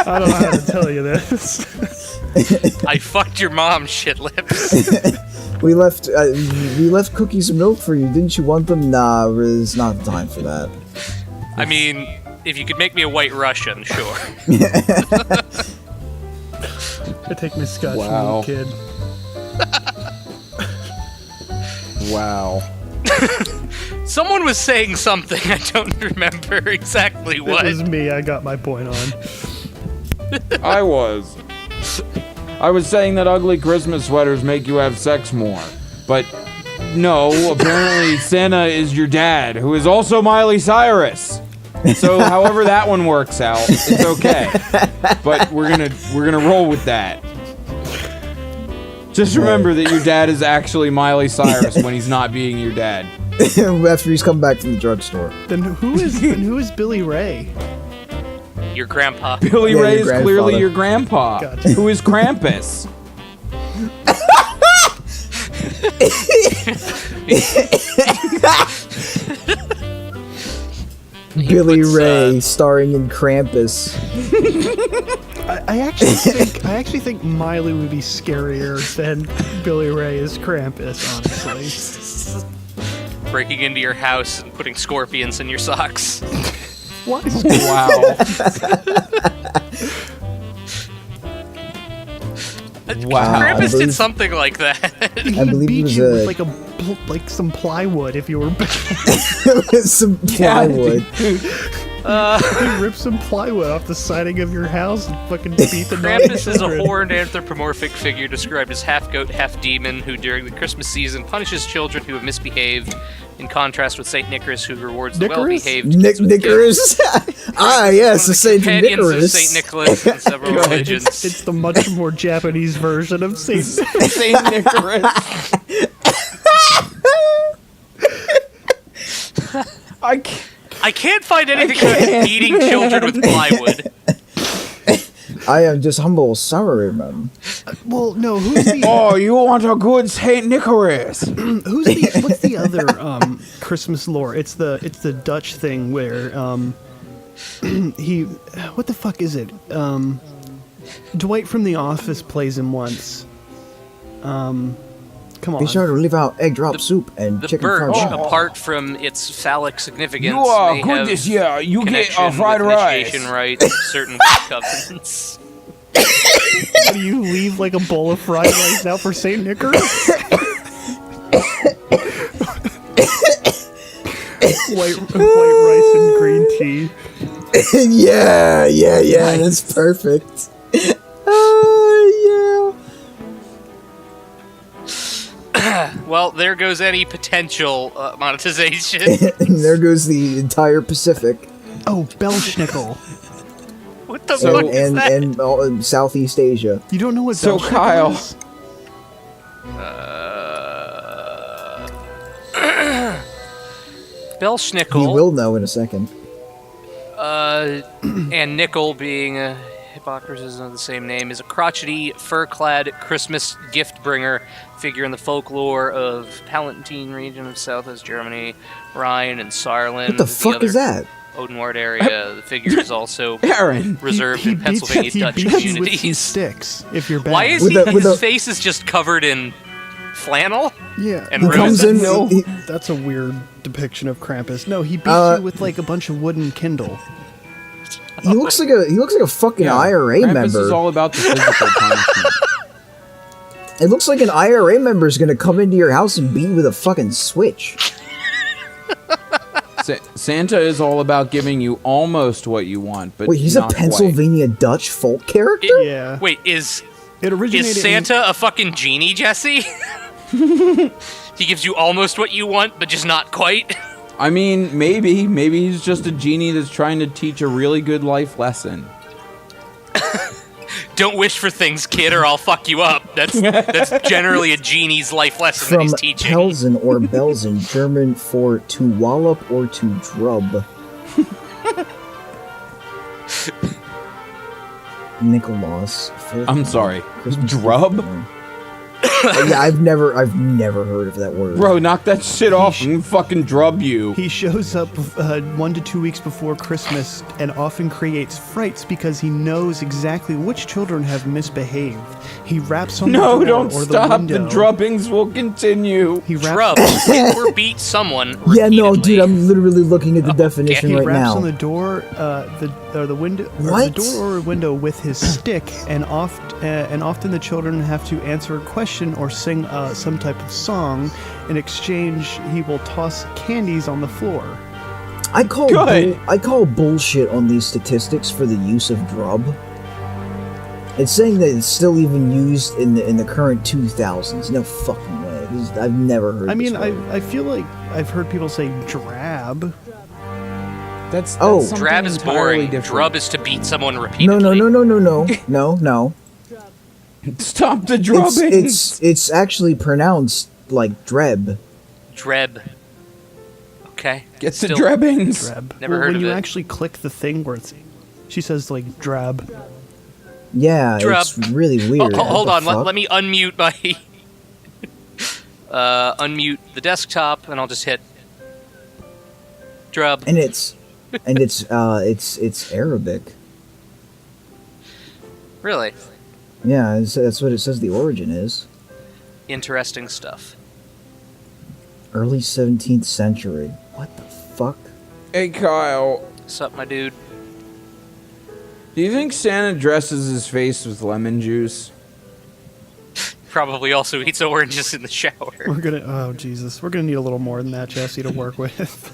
I don't know how to tell you this. I fucked your mom, shit lips. We left cookies and milk for you. Didn't you want them? Nah, it's not the time for that. I mean, if you could make me a White Russian, sure. I take my scotch, Wow. kid. Wow. Someone was saying something. I don't remember exactly what. It was me. I got my point on. I was saying that ugly Christmas sweaters make you have sex more. But no, apparently Santa is your dad, who is also Miley Cyrus. So however that one works out, it's okay. But we're gonna roll with that. Just remember that your dad is actually Miley Cyrus when he's not being your dad. After he's come back from the drugstore. Then who is Billy Ray? Your grandpa. Billy Ray is clearly your grandpa, Gotcha. who is Krampus. Billy Ray starring in Krampus. I actually think Miley would be scarier than Billy Ray as Krampus, honestly. Breaking into your house and putting scorpions in your socks. What? Wow. Wow. Krampus did something like that. I believe beat it was you with like some plywood if you were bad. some plywood. He ripped some plywood off the siding of your house and fucking beat the Krampus is a horned anthropomorphic figure described as half goat, half demon, who during the Christmas season punishes children who have misbehaved In contrast with Saint Nicholas, who rewards the well-behaved Nicholas. Ah, yes, the Saint Nicholas. Saint Nicholas in several religions. It's the much more Japanese version of Saint Nicholas. I can't find anything about beating children with plywood. I am just humble salaryman. Well, no, who's the... Oh, you want a good Saint Nicholas? What's the other Christmas lore? It's the Dutch thing where what the fuck is it? Dwight from The Office plays him once. Come on. Be sure to leave out egg drop soup and the chicken birch, fried chicken. apart from its phallic significance, You are may good have this year. You get connection a fried with rice. initiation rites, certain witch covenants. Do you leave like a bowl of fried rice out for Saint Nicholas? white rice and green tea. Yeah, that's perfect. Yeah. Well, there goes any potential monetization. And there goes the entire Pacific. Oh, Belschnickel. What the fuck is that? And Southeast Asia. You don't know what So, Belschnickel Kyle. is? Belschnickel. He will know in a second. And nickel being a hypocrisy of the same name, is a crotchety, fur-clad Christmas gift-bringer figure in the folklore of Palatine region of Southwest Germany, Rhine, and Saarland. What the fuck is that? Odenwald area. The figure is also Aaron. reserved in Pennsylvania Dutch beats you with some communities. sticks if you're bad. Why is his face is just covered in flannel? Yeah. And He comes in. No, he- that's a weird depiction of Krampus. No, he beats you with like a bunch of wooden Kindle. He looks like a fucking IRA Krampus member. is all about the physical punishment. It looks like an IRA member is gonna come into your house and beat you with a fucking switch. Santa is all about giving you almost what you want, but Wait, he's a not Pennsylvania Dutch folk character? Yeah. Wait, is originated Santa a fucking genie, Jesse? He gives you almost what you want, but just not quite. I mean, maybe he's just a genie that's trying to teach a really good life lesson. Don't wish for things, kid, or I'll fuck you up. That's generally a genie's life lesson that From he's teaching. Pelsen or Belsen, German for to wallop or to drub. Nicholas. I'm sorry. Christmas Drub? Eve. Yeah, I've never heard of that word. Bro, knock that shit off and fucking drub you. He shows up 1 to 2 weeks before Christmas and often creates frights because he knows exactly which children have misbehaved. He raps on the door don't or stop. the window. The drubbings will continue. He raps Drub, hit or beat someone repeatedly. Yeah, no, dude, I'm literally looking at the definition He right raps now. on the door, the window, or What? the door or window with his stick, and often the children have to answer a question or sing some type of song. In exchange, he will toss candies on the floor. I call bullshit on these statistics for the use of drub. It's saying that it's still even used in the current 2000s. No fucking way. I've never heard. I mean, this word. I feel like I've heard people say drab. That's Oh. Drab is entirely boring. different. Drub is to beat someone repeatedly. No. Stop the drubbing. It's actually pronounced like dreb. Dreb. Okay. Get the Still- drebbings. Drab. Never heard when of you it. actually click the thing where she says like drab. Yeah, Drub. it's really weird. Hold What on. the fuck? Let me unmute my unmute the desktop, and I'll just hit drub. And it's Arabic. Really Yeah, that's what it says. The origin is interesting stuff. early 17th century. What the fuck? Hey, Kyle. Sup, my dude? Do you think Santa dresses his face with lemon juice? Probably also eats oranges in the shower. We're gonna need a little more than that, Jesse, to work with.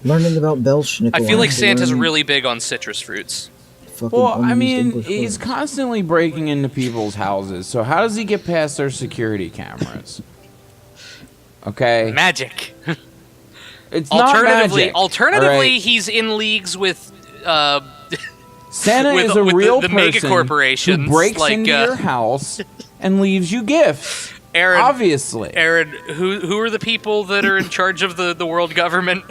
Learning about Belschnickel. I feel like Santa's learning really big on citrus fruits. fucking Well, I unused mean, English he's words. constantly breaking into people's houses, so how does he get past their security cameras? Okay. Magic. It's not magic. Alternatively, right? he's in leagues with Santa is a real the person mega corporations who breaks into your house and leaves you gifts. Aaron, obviously. Aaron, who are the people that are in charge of the world government?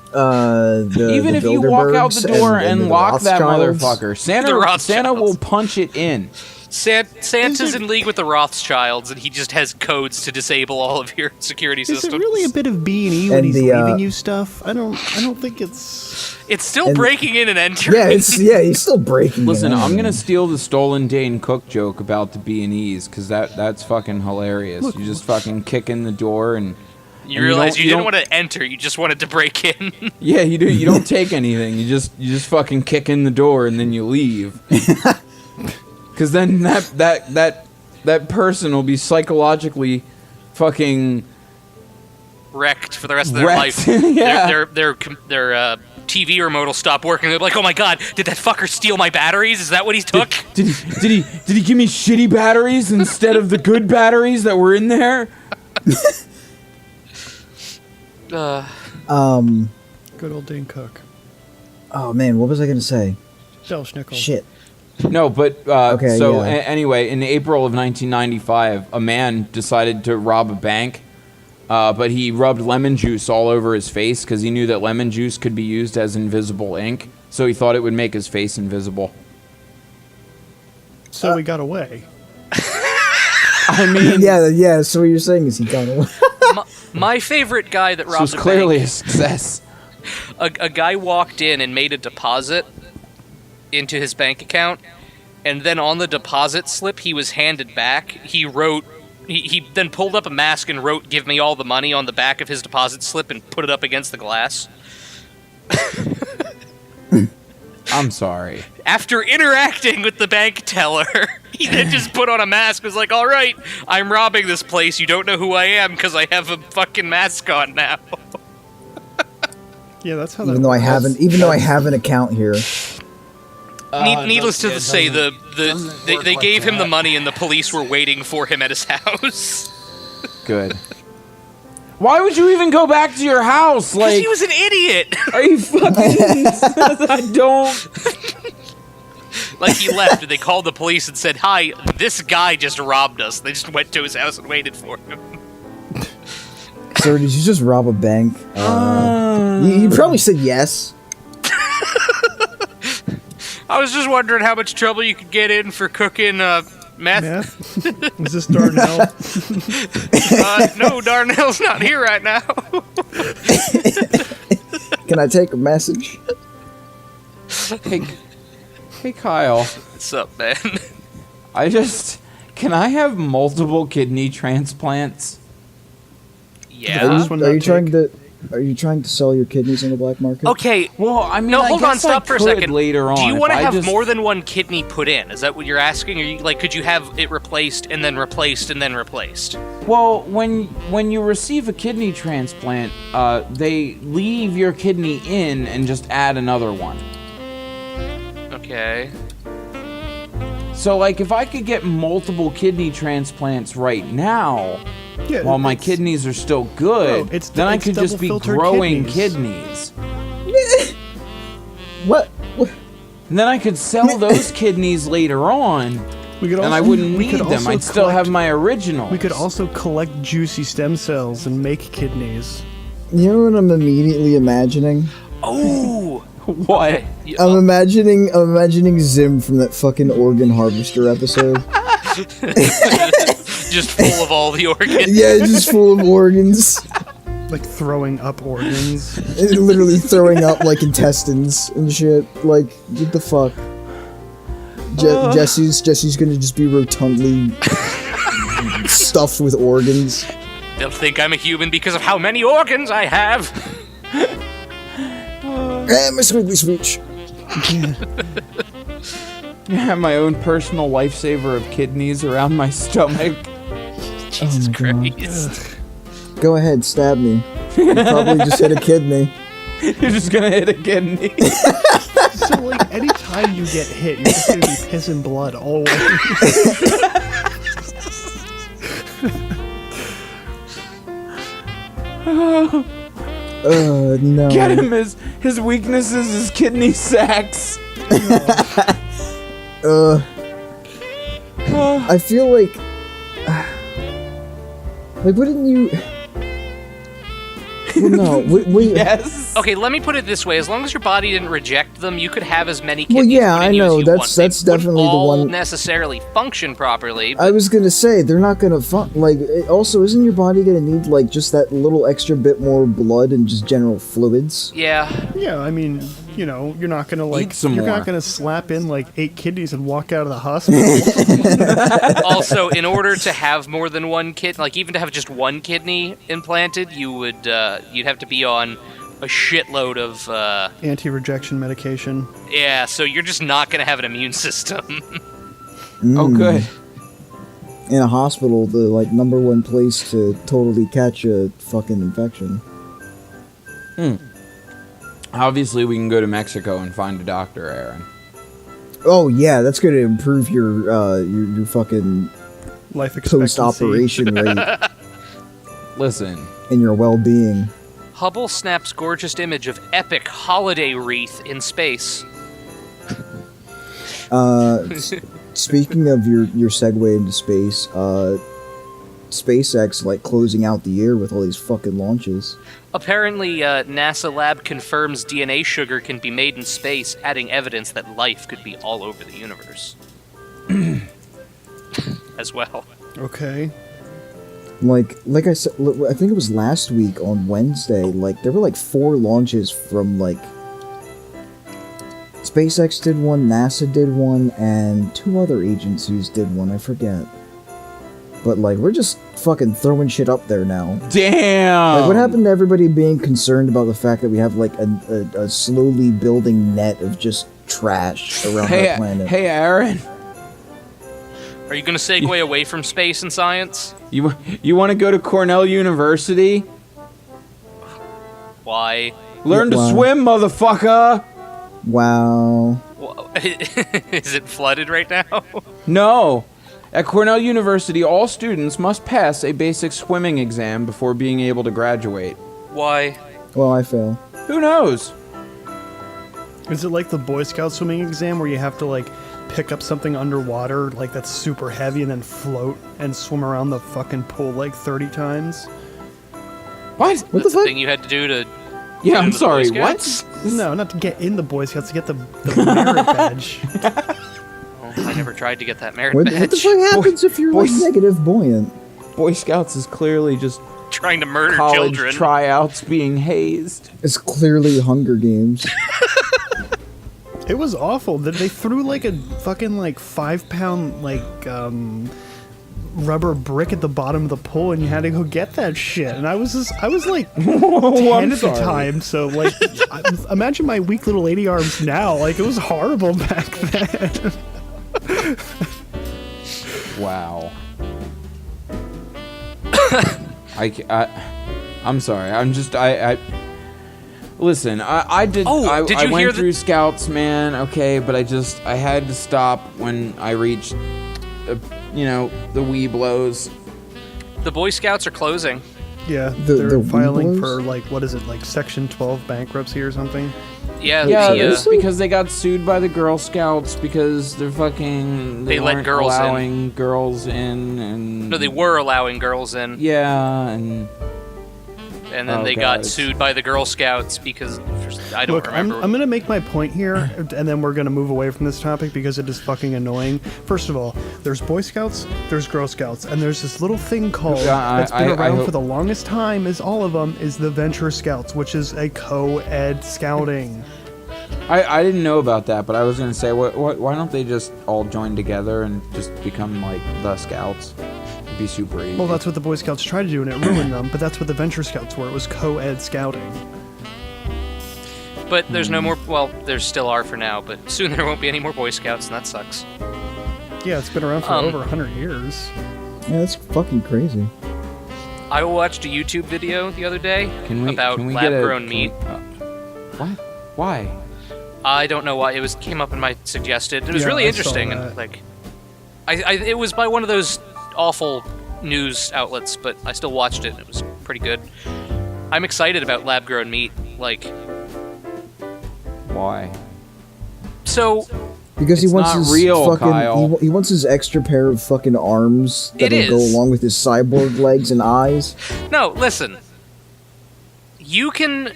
Even if you walk out the door and lock that motherfucker, Santa will punch it in. Santa's in league with the Rothschilds, and he just has codes to disable all of your security systems. Is it really a bit of B&E when he's leaving you stuff? I don't think it's... It's still breaking in and entering. Yeah, he's still breaking. Listen, I'm gonna steal the stolen Dane Cook joke about the B&Es because that's fucking hilarious. Look, you just fucking kick in the door and you realize you didn't want to enter, you just wanted to break in. Yeah, you do. You don't take anything. You just fucking kick in the door and then you leave. Because then that person will be psychologically fucking wrecked for the rest of their life. Yeah. Their TV remote will stop working. They'll be like, "Oh my god, did that fucker steal my batteries? Is that what he took? Did he give me shitty batteries instead of the good batteries that were in there?" Good old Dane Cook. Oh man, what was I gonna say? Belschnickel. Shit. No, but anyway, in April of 1995, a man decided to rob a bank, but he rubbed lemon juice all over his face because he knew that lemon juice could be used as invisible ink, so he thought it would make his face invisible. So he got away. I mean... Yeah, so what you're saying is he got away. My favorite guy that robbed a bank... So it's clearly a success. A guy walked in and made a deposit into his bank account, and then on the deposit slip he was handed back, he wrote, he then pulled up a mask and wrote, "Give me all the money" on the back of his deposit slip and put it up against the glass. I'm sorry. After interacting with the bank teller, he then just put on a mask, was like, "All right, I'm robbing this place, you don't know who I am because I have a fucking mask on now." Yeah, that's how even though I have an account here. Needless to say, they gave him the money and the police were waiting for him at his house. Good. Why would you even go back to your house? Because he was an idiot. Are you fucking... I don't... Like, he left and they called the police and said, "Hi, this guy just robbed us." They just went to his house and waited for him. Sir, did you just rob a bank? You probably said yes. I was just wondering how much trouble you could get in for cooking meth. Is this Darnell? No, Darnell's not here right now. Can I take a message? Hey Kyle. What's up, man? Can I have multiple kidney transplants? Yeah. Are you trying to sell your kidneys on the black market? Okay. Well, I mean, no, hold on, stop for a second. Later on, do you want to have more than one kidney put in? Is that what you're asking? Or you could you have it replaced and then replaced and then replaced? Well, when you receive a kidney transplant, they leave your kidney in and just add another one. Okay. So, like, if I could get multiple kidney transplants right now, while my kidneys are still good, then I could just be growing kidneys. What? And then I could sell those kidneys later on, and I wouldn't need them. I'd still have my originals. We could also collect juicy stem cells and make kidneys. You know what I'm immediately imagining? Oh! What? I'm imagining Zim from that fucking organ harvester episode. Just full of all the organs. Yeah, just full of organs. Like throwing up organs. Literally throwing up like intestines and shit. Like, what the fuck? Jesse's gonna just be rotundly stuffed with organs. They'll think I'm a human because of how many organs I have. My squiggly smooch. I have my own personal lifesaver of kidneys around my stomach. Jesus Christ. Go ahead, stab me. You probably just hit a kidney. You're just gonna hit a kidney. So, like, anytime you get hit, you're just gonna be pissing blood always. No. Get him! His weakness is his kidney sacks. I feel like wouldn't you? Well, no. Yes. Okay, let me put it this way: as long as your body didn't reject them, you could have as many kidneys. Well, yeah, I put in you as know. you That's want. definitely They the wouldn't all one. necessarily function properly. I was gonna say they're not gonna also, isn't your body gonna need like just that little extra bit more blood and just general fluids? Yeah. Yeah, I mean, you know, you're not gonna Eat some you're more. not gonna slap in like 8 kidneys and walk out of the hospital. Also, in order to have more than one kidney, like even to have just one kidney implanted, you'd have to be on a shitload of Anti-rejection medication. yeah. So you're just not gonna have an immune system. Oh, good. In a hospital, the number one place to totally catch a fucking infection. Obviously, we can go to Mexico and find a doctor, Aaron. Oh yeah, that's gonna improve your fucking Life expectancy. post-operation rate Listen, and your well-being. Hubble snaps gorgeous image of epic holiday wreath in space. Speaking of your segue into space, SpaceX closing out the year with all these fucking launches. Apparently, NASA lab confirms DNA sugar can be made in space, adding evidence that life could be all over the universe. As well. Okay. Like I said, I think it was last week on Wednesday, there were 4 launches from SpaceX did one, NASA did one, and 2 other agencies did one, I forget. But we're just fucking throwing shit up there now. damn. What happened to everybody being concerned about the fact that we have a slowly building net of just trash around our planet? Hey, Aaron. Are you going to segue away from space and science? You want to go to Cornell University? Why? Learn to Why? swim, motherfucker. Wow. Is it flooded right now? No. At Cornell University, all students must pass a basic swimming exam before being able to graduate. Why? Well, I fail. Who knows? Is it like the Boy Scout swimming exam where you have to pick up something underwater that's super heavy and then float and swim around the fucking pool 30 times? What? What That's the fuck? thing you had to do to... Yeah, I'm into the sorry, Boy Scouts? what? No, not to get in the Boy Scouts, to get the merit badge. Oh, I never tried to get that merit What the badge. fuck happens if you're boys- negative buoyant? Boy Scouts is clearly just Trying to murder college children. tryouts being hazed. It's clearly Hunger Games. It was awful. They threw a fucking 5-pound rubber brick at the bottom of the pool, and you had to go get that shit. And I was 10 I'm at the sorry. time, so imagine my weak little lady arms now. It was horrible back then. Wow. I'm sorry. Listen, I did. Oh, did I you went hear through Scouts, man. Okay, but I had to stop when I reached, the Weeblos. The Boy Scouts are closing. Yeah, The they're filing Weeblos? for what is it, Section 12 bankruptcy or something? Yeah, Yeah, the, because they got sued by the Girl Scouts because they're fucking. They let weren't girls in. allowing girls in, and no, they were allowing girls in, Yeah, and then Oh, they God, got sued by the Girl Scouts because I don't Look, I'm remember. going to make my point here, and then we're going to move away from this topic because it is fucking annoying. First of all, there's Boy Scouts, there's Girl Scouts, and there's this little thing called, that's been around for the longest time, as all of them, is the Venture Scouts, which is a co-ed scouting. I didn't know about that, but I was gonna say, why don't they just all join together and just become the Scouts? It'd be super easy. Well, that's what the Boy Scouts tried to do, and it ruined them, but that's what the Venture Scouts were. It was co-ed scouting. But there's no more. Well, there still are for now, but soon there won't be any more Boy Scouts, and that sucks. Yeah, it's been around for over 100 years. Yeah, that's fucking crazy. I watched a YouTube video the other day about can we lab-grown meat. What? Why? I don't know why it came up in my suggested. It was Yeah, really I interesting, saw and that. it was by one of those awful news outlets, but I still watched it. And it was pretty good. I'm excited about lab-grown meat. Like, Why? so Because he It's wants not his real, fucking Kyle. he wants his extra pair of fucking arms that'll go along with his cyborg legs and eyes. no, listen. You can.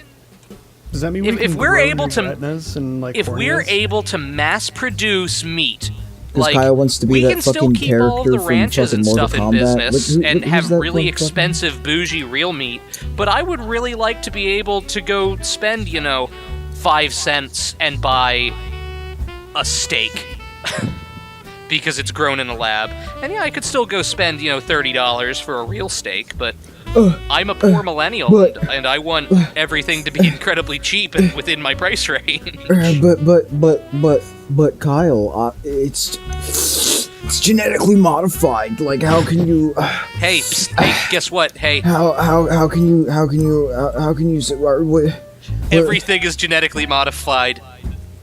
Does that mean If we're able to, and, if we're able to mass produce meat, like Kyle wants to be we that can still fucking keep all of the character from ranches and fucking stuff in Mortal Kombat. business and who's have that really from fucking- expensive, bougie real meat. But I would really like to be able to go spend, 5 cents and buy a steak because it's grown in a lab. And yeah, I could still go spend, $30 for a real steak, but I'm a poor millennial, and I want everything to be incredibly cheap and within my price range. But Kyle, it's genetically modified. Like, how can you? Hey, guess what? Hey, How can you say what? everything is genetically modified.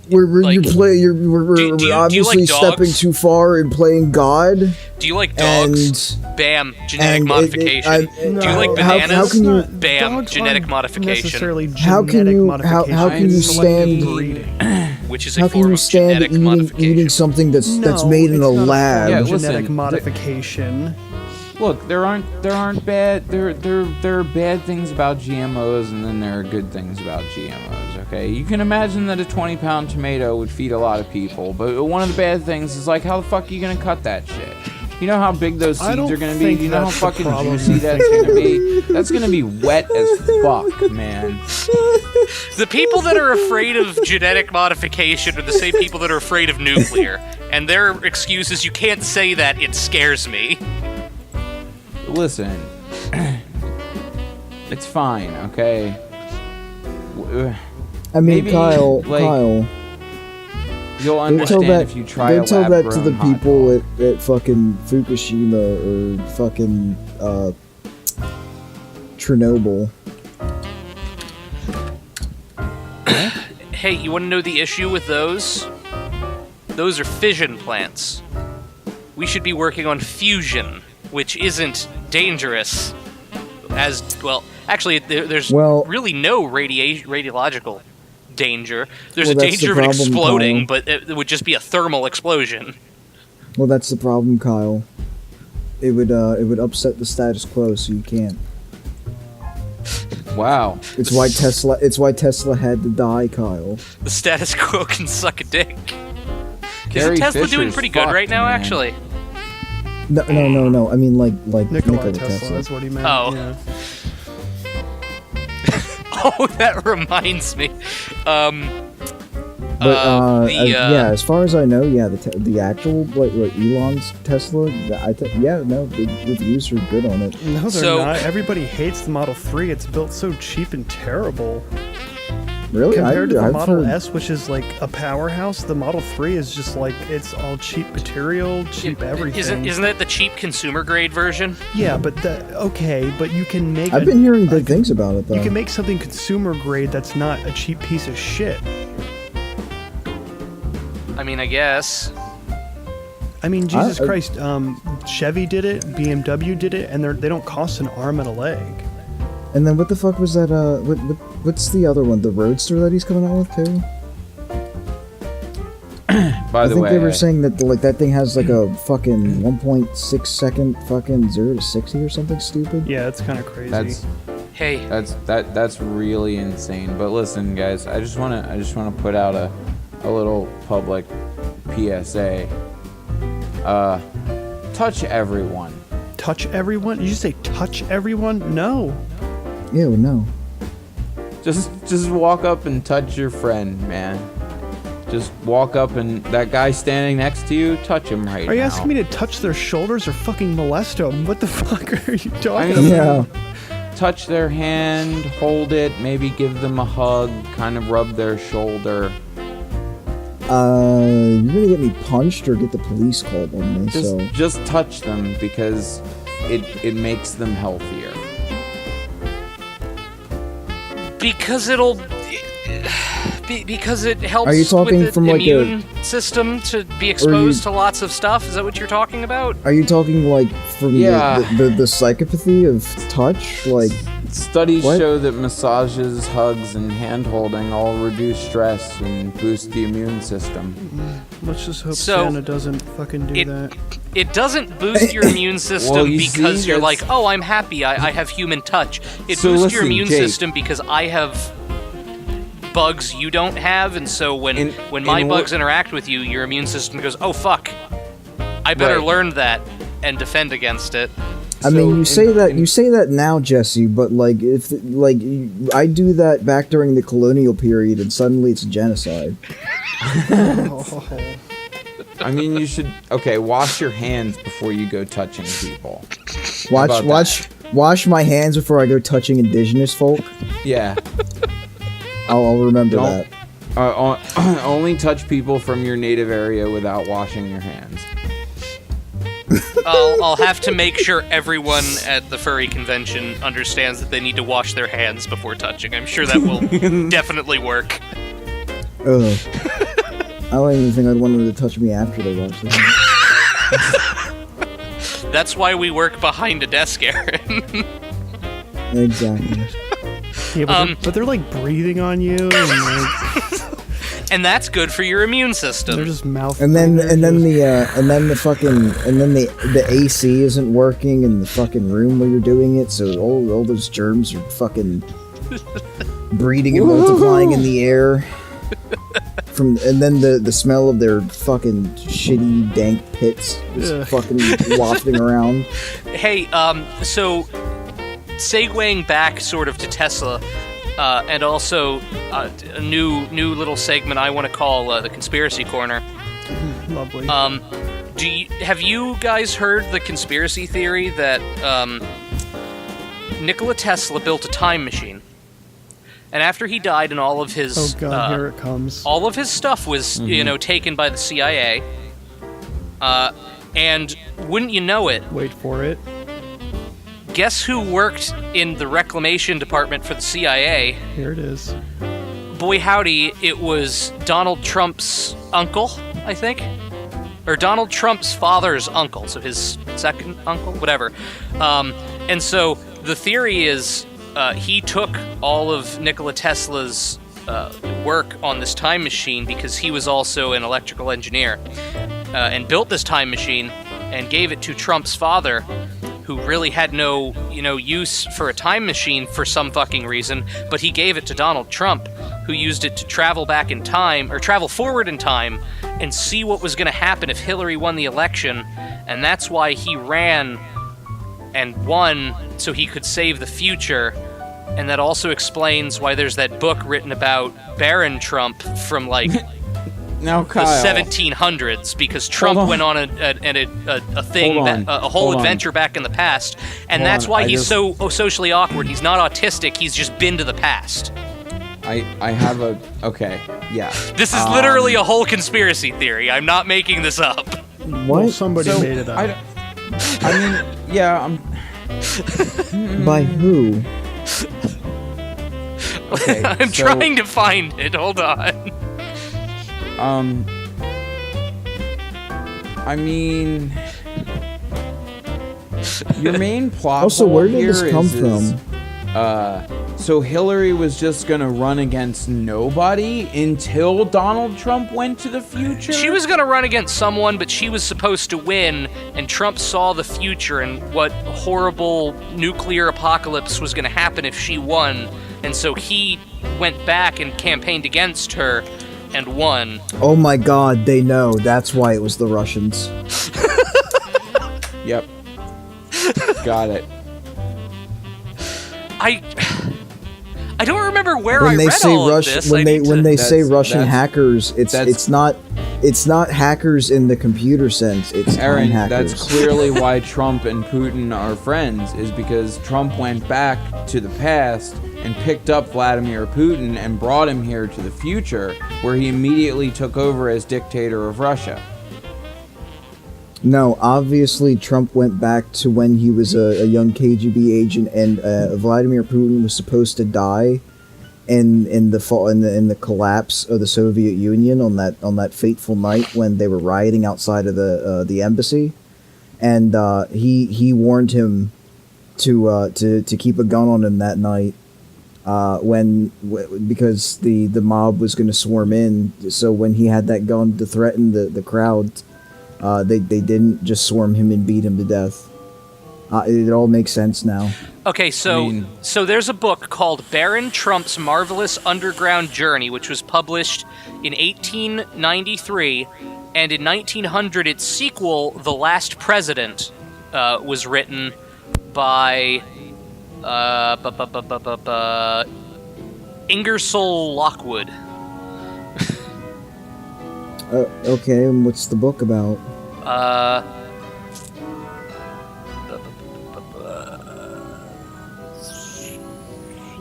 We're Like, obviously like stepping dogs? too far in playing God. Do you like dogs? Bam, genetic modification. Do you like bananas? How can you? Bam, genetic modification. How can you stand? Which is a How can form you of stand genetic eating modification. something that's made in a lab? Yeah, genetic listen, modification. Look, there aren't bad there are bad things about GMOs, and then there are good things about GMOs. Okay, you can imagine that a 20-pound tomato would feed a lot of people, but one of the bad things is like, how the fuck are you gonna cut that shit? You know how big those seeds are gonna be? You know how fucking juicy that's gonna be? That's gonna be wet as fuck, man. The people that are afraid of genetic modification are the same people that are afraid of nuclear. And their excuse is, you can't say that, it scares me. Listen, it's fine, okay? I mean, Maybe, Kyle, you'll Don't understand tell that. if you try a Don't tell that to the lab-grown hot people dog. at fucking Fukushima or fucking Chernobyl. Hey, you want to know the issue with those? Those are fission plants. We should be working on fusion, which isn't dangerous. As well, actually, there's really no radiological danger. There's a danger of it exploding, Kyle. but it would just be a thermal explosion. Well, that's the problem, Kyle. It would upset the status quo, so you can't. Wow. It's why Tesla had to die, Kyle. The status quo can suck a dick. Carrie Isn't Tesla doing Fisher's pretty good right fucked, now, man. actually? No. I mean, like Nikola Tesla is what he meant. Oh. Yeah. Oh, that reminds me. As far as I know, the actual like Elon's Tesla, the reviews are good on it. No, they're not. Everybody hates the Model 3. It's built so cheap and terrible. Really? Compared to the I've Model heard- S, which is like a powerhouse, the Model 3 is just like, it's all cheap material, cheap everything. Isn't that the cheap consumer grade version? Yeah, but but you can make I've been hearing good things about it, though. You can make something consumer grade that's not a cheap piece of shit. I mean, I guess. I mean, Jesus Christ, Chevy did it, BMW did it, and they don't cost an arm and a leg. And then what the fuck was that? What's the other one? The Roadster that he's coming out with too? By the way, I think they were saying that that thing has like a fucking 1.6 second fucking 0 to 60 or something stupid. Yeah, it's kind of crazy. That's really insane. But listen, guys, I just wanna put out a little public PSA. Touch everyone. Touch everyone? Did you say touch everyone? No. Ew, no. Just walk up and touch your friend, man. Just walk up and that guy standing next to you, touch him right now. Are you asking me to touch their shoulders or fucking molest them? What the fuck are you talking I mean, about? touch their hand, hold it, maybe give them a hug, kind of rub their shoulder. You're gonna get me punched or get the police called on me. Just touch them because it makes them healthier. Because because it helps Are you talking with the from like immune system to be exposed to lots of stuff. Is that what you're talking about? Are you talking like from the psychopathy of touch? Like, studies what? show that massages, hugs, and hand-holding all reduce stress and boost the immune system. Let's just hope Santa doesn't fucking do that. It doesn't boost your immune system because you're like, oh, I'm happy, I have human touch. It boosts your immune system because I have bugs you don't have, and so when my bugs interact with you, your immune system goes, oh fuck, I better learn that and defend against it. I mean, you say that now, Jesse, but like if I do that back during the colonial period, and suddenly it's genocide. I mean, you should wash your hands before you go touching people. Wash my hands before I go touching indigenous folk. Yeah. I'll remember that. Only touch people from your native area without washing your hands. I'll have to make sure everyone at the furry convention understands that they need to wash their hands before touching. I'm sure that will definitely work. Ugh. I don't even think I'd want them to touch me after they wash their hands. That's why we work behind a desk, Aaron. Exactly. Yeah, but they're like breathing on you, and like, and that's good for your immune system. They're just mouth. And then the AC isn't working in the fucking room where you're doing it, so all those germs are fucking breeding and multiplying in the air. And then the smell of their fucking shitty dank pits is fucking wafting around. Hey, so segueing back sort of to Tesla, and also a new little segment I want to call the Conspiracy Corner. Lovely. Have you guys heard the conspiracy theory that Nikola Tesla built a time machine? And after he died, and all of his here it comes. All of his stuff was taken by the CIA. And wouldn't you know it? Wait for it. Guess who worked in the reclamation department for the CIA? Here it is. Boy howdy, it was Donald Trump's uncle, I think? Or Donald Trump's father's uncle, so his second uncle? Whatever. And so the theory is he took all of Nikola Tesla's work on this time machine because he was also an electrical engineer, and built this time machine and gave it to Trump's father, who really had no, use for a time machine for some fucking reason, but he gave it to Donald Trump, who used it to travel back in time, or travel forward in time, and see what was going to happen if Hillary won the election, and that's why he ran and won, so he could save the future. And that also explains why there's that book written about Baron Trump from, like, now, Kyle, the 1700s, because Trump went on a whole adventure back in the past, and that's why he's so socially awkward. He's not autistic, he's just been to the past. I have a... Okay, yeah. This is literally a whole conspiracy theory. I'm not making this up. What? Well, somebody made it up. I mean, yeah, By who? Okay, I'm trying to find it. Hold on. I mean, your main plot also, where did this come from? So Hillary was just gonna run against nobody until Donald Trump went to the future? She was gonna run against someone, but she was supposed to win, and Trump saw the future and what horrible nuclear apocalypse was gonna happen if she won, and so he went back and campaigned against her and won. Oh my god, they know. That's why it was the Russians. Yep. Got it. I don't remember where when I they read say all Rush, of this. when they say Russian hackers, it's not hackers in the computer sense. It's Aaron, hackers. that's clearly why Trump and Putin are friends, is because Trump went back to the past and picked up Vladimir Putin and brought him here to the future, where he immediately took over as dictator of Russia. No, obviously Trump went back to when he was a young KGB agent, and Vladimir Putin was supposed to die in the collapse of the Soviet Union on that fateful night when they were rioting outside of the embassy, and he warned him to keep a gun on him that night because the mob was going to swarm in. So when he had that gun to threaten the crowd, they didn't just swarm him and beat him to death. It all makes sense now. Okay, so there's a book called Baron Trump's Marvelous Underground Journey, which was published in 1893, and in 1900 its sequel, The Last President, was written by Ingersoll Lockwood. Okay, and what's the book about?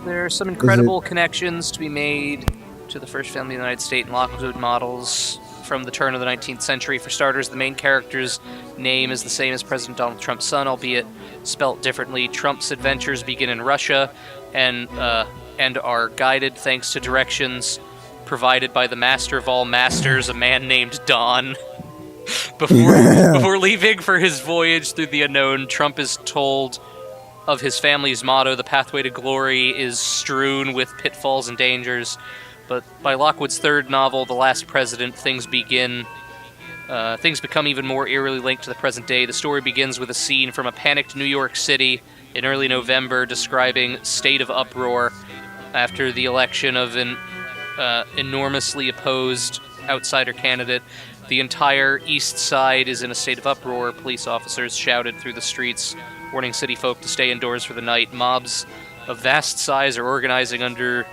There are some incredible connections to be made to the first family of the United States and Lockwood models from the turn of the 19th century. For starters, the main character's name is the same as President Donald Trump's son, albeit spelt differently. Trump's adventures begin in Russia and are guided thanks to directions provided by the master of all masters, a man named Don. Before leaving for his voyage through the unknown, Trump is told of his family's motto, the pathway to glory is strewn with pitfalls and dangers. But by Lockwood's third novel, The Last President, things become even more eerily linked to the present day. The story begins with a scene from a panicked New York City in early November describing state of uproar after the election of an enormously opposed outsider candidate. The entire East Side is in a state of uproar. Police officers shouted through the streets, warning city folk to stay indoors for the night. Mobs of vast size are organizing under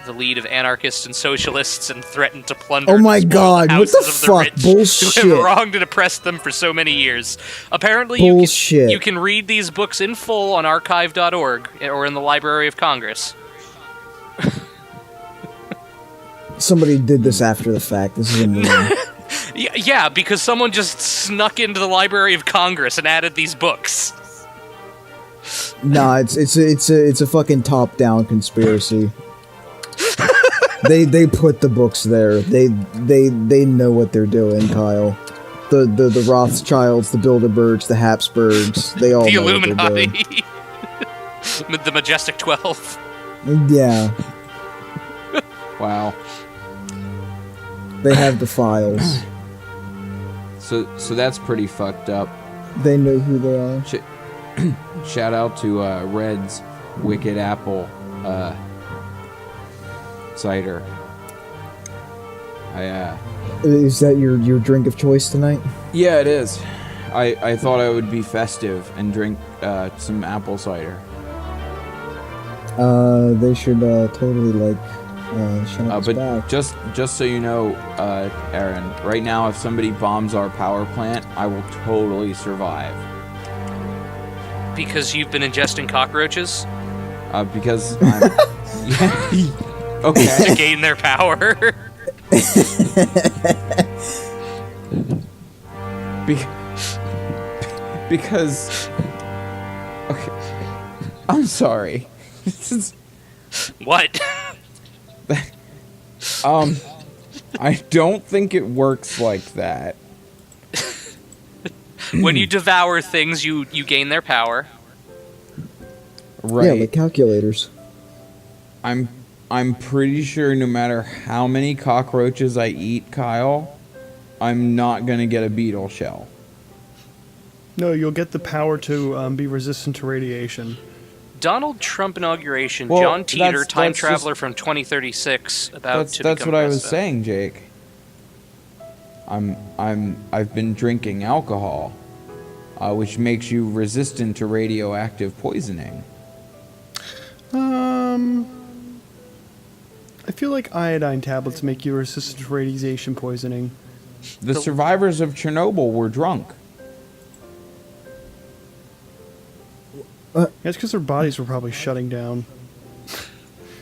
the lead of anarchists and socialists and threaten to plunder. Oh my god, what the fuck? Bullshit. Who have wronged and oppressed them for so many years. Apparently, you can read these books in full on archive.org or in the Library of Congress. Somebody did this after the fact. This is amazing. Yeah, because someone just snuck into the Library of Congress and added these books. Nah, it's a fucking top-down conspiracy. They put the books there. They know what they're doing, Kyle. The Rothschilds, the Bilderbergs, the Habsburgs, they all know what they're doing. The Majestic 12. Yeah. Wow. They have the files. So that's pretty fucked up. They know who they are. Shout out to Red's Wicked Apple cider. Is that your drink of choice tonight? Yeah, it is. I thought I would be festive and drink some apple cider. They should totally shut us but back. just so you know, Aaron, right now if somebody bombs our power plant, I will totally survive. Because you've been ingesting cockroaches? Because I'm... Okay. To gain their power. Because... Okay. I'm sorry. What? I don't think it works like that. When you devour things, you gain their power. Right. Yeah, like calculators. I'm pretty sure no matter how many cockroaches I eat, Kyle, I'm not gonna get a beetle shell. No, you'll get the power to be resistant to radiation. Donald Trump inauguration. Well, John Teeter, time that's traveler from 2036, That's what I was saying, Jake. I've been drinking alcohol, which makes you resistant to radioactive poisoning. I feel like iodine tablets make you resistant to radiation poisoning. The survivors of Chernobyl were drunk. That's because their bodies were probably shutting down.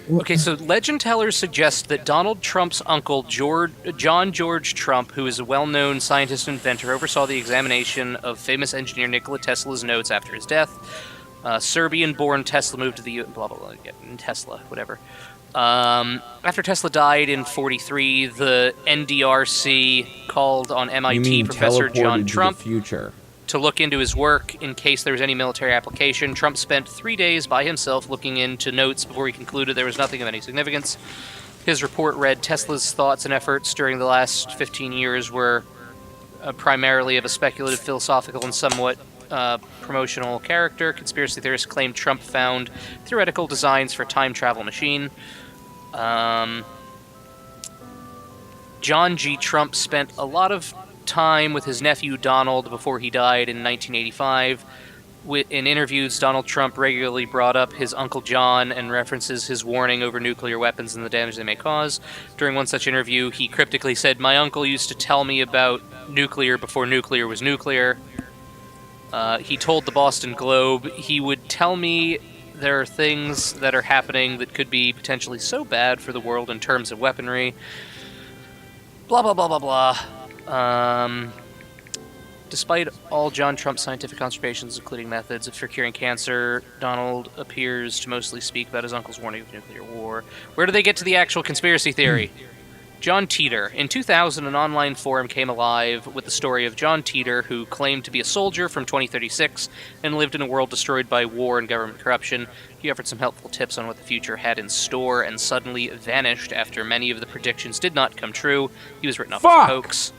Okay, so legend tellers suggest that Donald Trump's uncle, John George Trump, who is a well-known scientist and inventor, oversaw the examination of famous engineer Nikola Tesla's notes after his death. Serbian-born Tesla moved to the blah blah blah. Tesla, whatever. After Tesla died in '43, the NDRC called on MIT professor John Trump. To the future. to look into his work in case there was any military application. Trump spent 3 days by himself looking into notes before he concluded there was nothing of any significance. His report read, Tesla's thoughts and efforts during the last 15 years were primarily of a speculative, philosophical, and somewhat promotional character. Conspiracy theorists claim Trump found theoretical designs for a time travel machine. John G. Trump spent a lot of time with his nephew Donald before he died in 1985. In interviews, Donald Trump regularly brought up his Uncle John and references his warning over nuclear weapons and the damage they may cause. During one such interview, he cryptically said, "My uncle used to tell me about nuclear before nuclear was nuclear." He told the Boston Globe he would tell me there are things that are happening that could be potentially so bad for the world in terms of weaponry. Blah, blah, blah, blah, blah. Despite all John Trump's scientific contributions, including methods for curing cancer, Donald appears to mostly speak about his uncle's warning of nuclear war. Where do they get to the actual conspiracy theory? John Teeter. In 2000, an online forum came alive with the story of John Teeter, who claimed to be a soldier from 2036 and lived in a world destroyed by war and government corruption. He offered some helpful tips on what the future had in store and suddenly vanished after many of the predictions did not come true. He was written off as a hoax.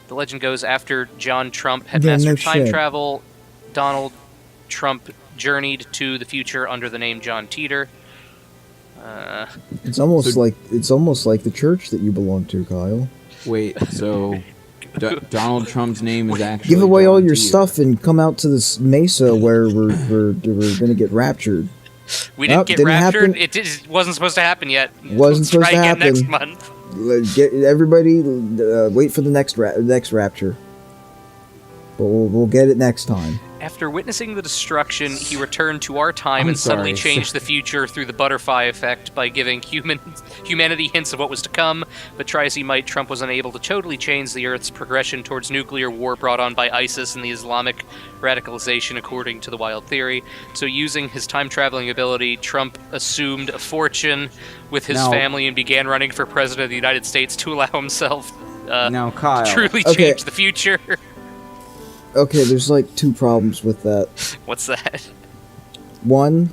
The legend goes, after John Trump had mastered time travel, Donald Trump journeyed to the future under the name John Teeter. It's almost like the church that you belong to, Kyle. Wait, so Donald Trump's name is actually give away John all your Teeter. stuff and come out to this mesa where we're gonna get raptured. We didn't get raptured. It wasn't supposed to happen yet. Wasn't supposed to happen. Next month. Get everybody. Wait for the next rapture. But we'll get it next time. After witnessing the destruction, he returned to our time and suddenly changed the future through the butterfly effect by giving humanity hints of what was to come. But try as he might, Trump was unable to totally change the Earth's progression towards nuclear war brought on by ISIS and the Islamic radicalization, according to the wild theory. So using his time-traveling ability, Trump assumed a fortune with his family and began running for president of the United States to allow himself Kyle, to truly change the future. Okay, there's like two problems with that. What's that? One,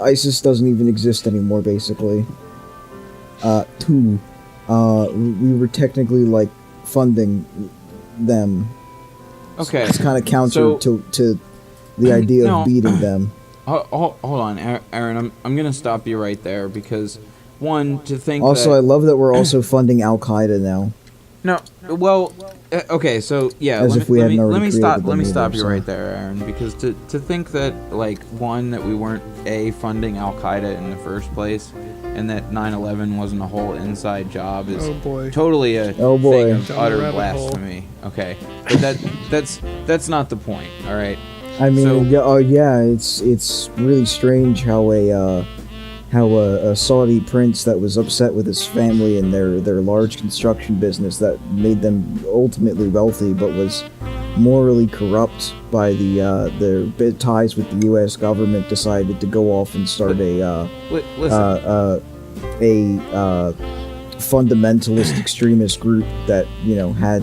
ISIS doesn't even exist anymore, basically. Two, we were technically like funding them. Okay, it's kind of counter to the idea of beating them. Hold on, Aaron. I'm gonna stop you right there because one, to think. Also, I love that we're also funding Al Qaeda now. No, well, okay, so yeah, let me stop you right there, Aaron, because to think that like that we weren't funding Al Qaeda in the first place, and that 9/11 wasn't a whole inside job is totally a thing of utter blasphemy. Okay, but that's not the point. All right. I mean, it's really strange how a Saudi prince that was upset with his family and their large construction business that made them ultimately wealthy, but was morally corrupt by their ties with the U.S. government, decided to go off and start a fundamentalist extremist group that had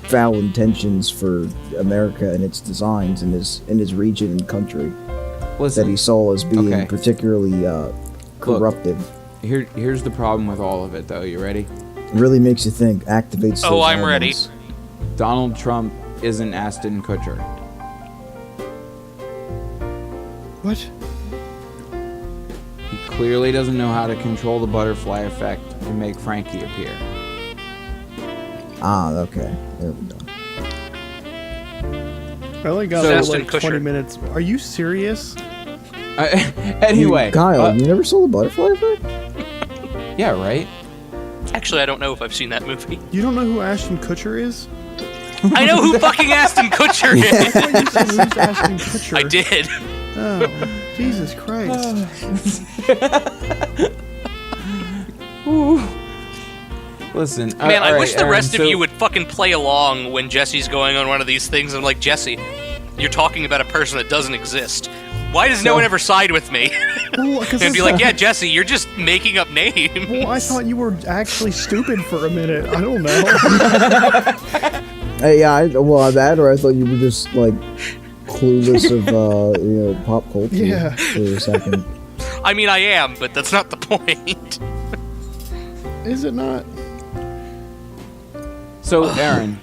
foul intentions for America and its designs in his region and country. That he saw as being particularly corruptive. Look, here's the problem with all of it, though. You ready? It really makes you think. Activates. Oh, I'm ready. Donald Trump isn't Ashton Kutcher. What? He clearly doesn't know how to control the butterfly effect and make Frankie appear. Ah, okay. There we go. I only got like 20 minutes. Are you serious? Anyway, Kyle, you never saw the butterfly effect? Yeah, right. Actually, I don't know if I've seen that movie. You don't know who Ashton Kutcher is? I know who fucking Ashton Kutcher is. I thought you said who's Ashton Kutcher. I did. Oh, Jesus Christ. Listen, man, I wish the rest of you would fucking play along when Jesse's going on one of these things. I'm like, Jesse, you're talking about a person that doesn't exist. Why does no one ever side with me? Well, and be like, yeah, Jesse, you're just making up names. Well, I thought you were actually stupid for a minute. I don't know. That, or I thought you were just like clueless of pop culture for a second. I mean, I am, but that's not the point. Is it not? So, Aaron,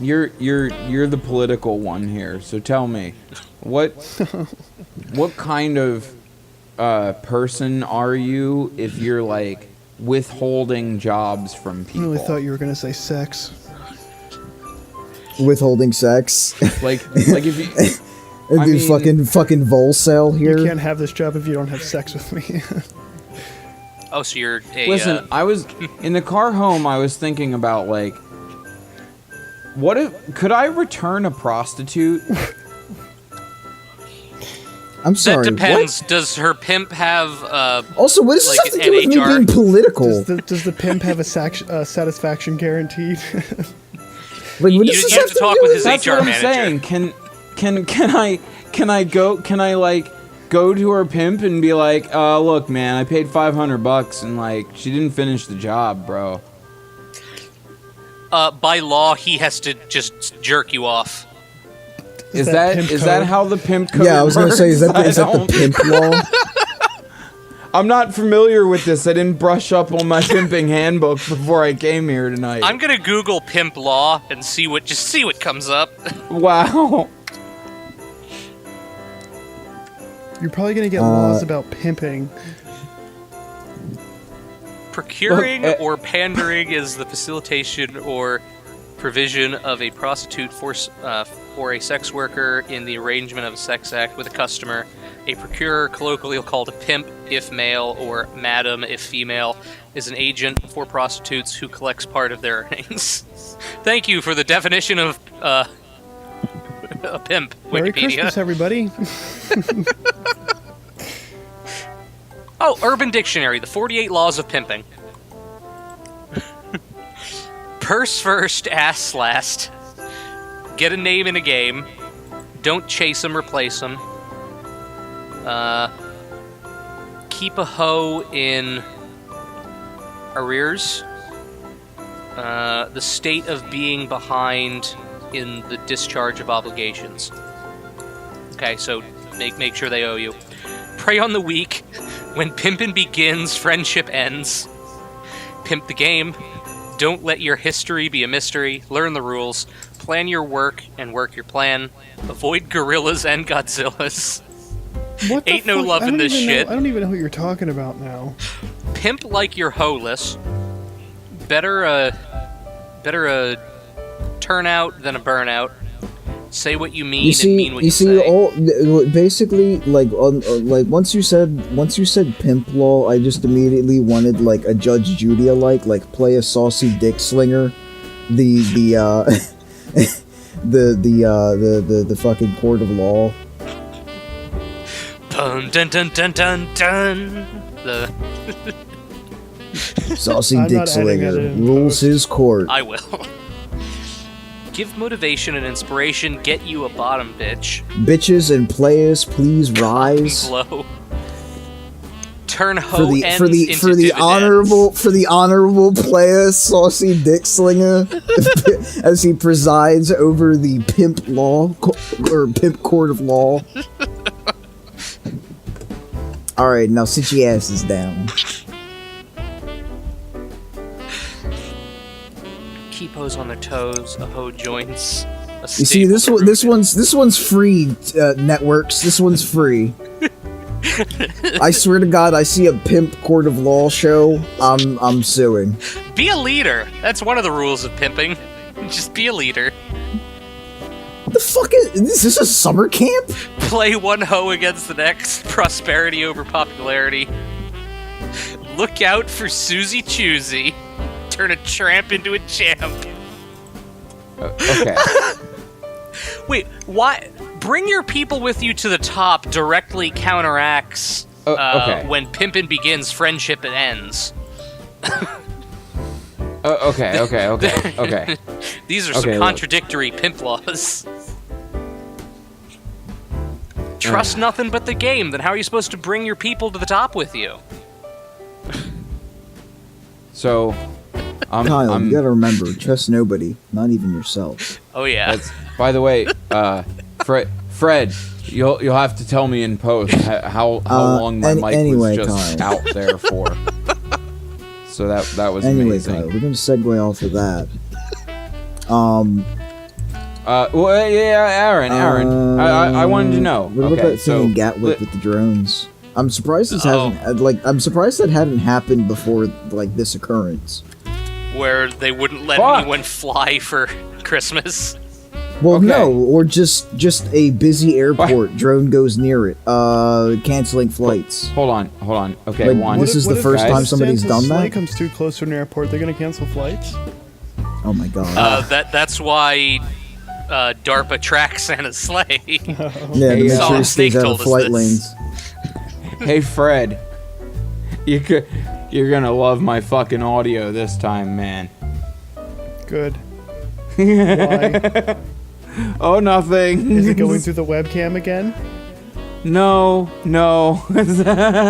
you're the political one here. So tell me, what kind of person are you if you're like withholding jobs from people? I really thought you were gonna say sex. Withholding sex, like if you, fucking Volcel here. You can't have this job if you don't have sex with me. Oh, so you're a... Listen, I was... In the car home, I was thinking about, like... What if... Could I return a prostitute? I'm sorry, that depends. What? Does her pimp have, Also, what does this have to do with me being political? Does the pimp have a satisfaction guaranteed? Like, what does this have to talk with his That's HR what I'm manager. saying. Can I go to her pimp and be like, look, man, I paid $500 and like she didn't finish the job, bro. By law, he has to just jerk you off. Is that how the pimp code works? Yeah, I was gonna say, is that the pimp law? I'm not familiar with this. I didn't brush up on my pimping handbook before I came here tonight. I'm gonna Google pimp law and see what comes up. Wow. You're probably gonna get laws about pimping. Procuring or pandering is the facilitation or provision of a prostitute for a sex worker in the arrangement of a sex act with a customer. A procurer, colloquially called a pimp if male or madam if female, is an agent for prostitutes who collects part of their earnings. Thank you for the definition of a pimp, Merry Wikipedia. Christmas, everybody. Oh, Urban Dictionary, the 48 Laws of Pimping. Purse first, ass last. Get a name in a game. Don't chase them, replace them. Keep a hoe in arrears. The state of being behind in the discharge of obligations. Okay, so make sure they owe you. Prey on the weak. When pimpin' begins, friendship ends. Pimp the game. Don't let your history be a mystery. Learn the rules. Plan your work and work your plan. Avoid gorillas and Godzillas. What the Ain't no fuck? love in this shit. I don't even know what you're talking about now. Pimp like you're hoeless. Better a turnout than a burnout. Say what you mean and mean what you say. Basically, like once you said pimp law, I just immediately wanted like a Judge Judy like play a saucy dick slinger, the fucking court of law. Dun dun dun dun dun dun. The saucy dick slinger rules his court. I will. Give motivation and inspiration, get you a bottom bitch. Bitches and players, please rise. Blow. Turn hoe ends into dividends. For the honorable player, saucy dick slinger, as he presides over the pimp law or pimp court of law. All right, now sit your asses down. Keep hoes on their toes. A hoe joins. You see, this one's free. Networks, this one's free. I swear to God, I see a pimp court of law show. I'm suing. Be a leader. That's one of the rules of pimping. Just be a leader. What the fuck is this? A summer camp? Play one hoe against the next. Prosperity over popularity. Look out for Susie Choosy. Turn a tramp into a champ. Okay. Wait, why? Bring your people with you to the top directly counteracts okay. When pimpin' begins, friendship ends. Okay. These are some contradictory pimp laws. Trust nothing but the game, then how are you supposed to bring your people to the top with you? So, Kyle, you gotta remember, trust nobody, not even yourself. Oh yeah. By the way, Fred, you'll have to tell me in post how long my mic was just Kyle. out there for. So that was anyway, amazing. Kyle, we're gonna segue off of that. Well, yeah, Aaron. I wanted to know. What about that thing in Gatwick with the drones? I'm surprised this hasn't. I'm surprised that hadn't happened before, this occurrence. Where they wouldn't let anyone fly for Christmas. Well, no, or just a busy airport. Drone goes near it. Canceling flights. Hold on. Okay, this is the first time somebody's done that. If Santa's sleigh comes too close to an airport, they're gonna cancel flights. Oh my god. That's why DARPA tracks Santa's sleigh. Yeah, to make sure he stays out of flight lanes. Hey Fred, you're gonna love my fucking audio this time, man. Good. Why? Oh, nothing. Is it going through the webcam again? No.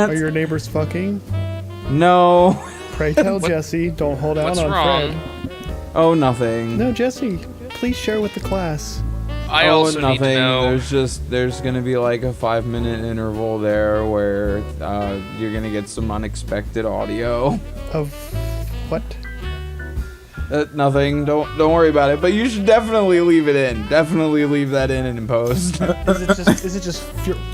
Are your neighbors fucking? No. Pray tell Jesse, don't hold out on wrong? Fred. Oh, nothing. No, Jesse, please share with the class. I also need to know. There's gonna be like a 5-minute interval there where you're gonna get some unexpected audio. Of what? Nothing. Don't worry about it. But you should definitely leave it in. Definitely leave that in post. Is it just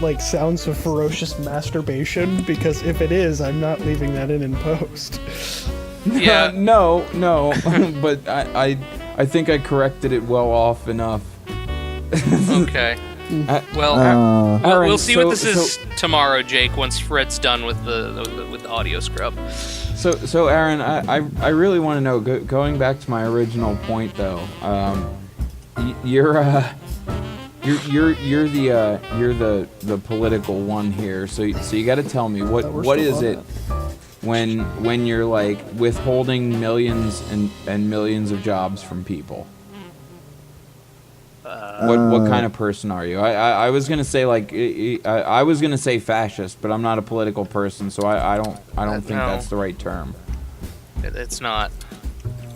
like sounds of ferocious masturbation? Because if it is, I'm not leaving that in post. Yeah. No. But I think I corrected it well off enough. Okay. We'll see what this is tomorrow, Jake. Once Fred's done with the audio scrub. So Aaron, I really want to know. Going back to my original point, though, you're the political one here. So you got to tell me what is it when you're like withholding millions and millions of jobs from people? What kind of person are you? I was gonna say I was gonna say fascist, but I'm not a political person, so I don't think that's the right term. It's not.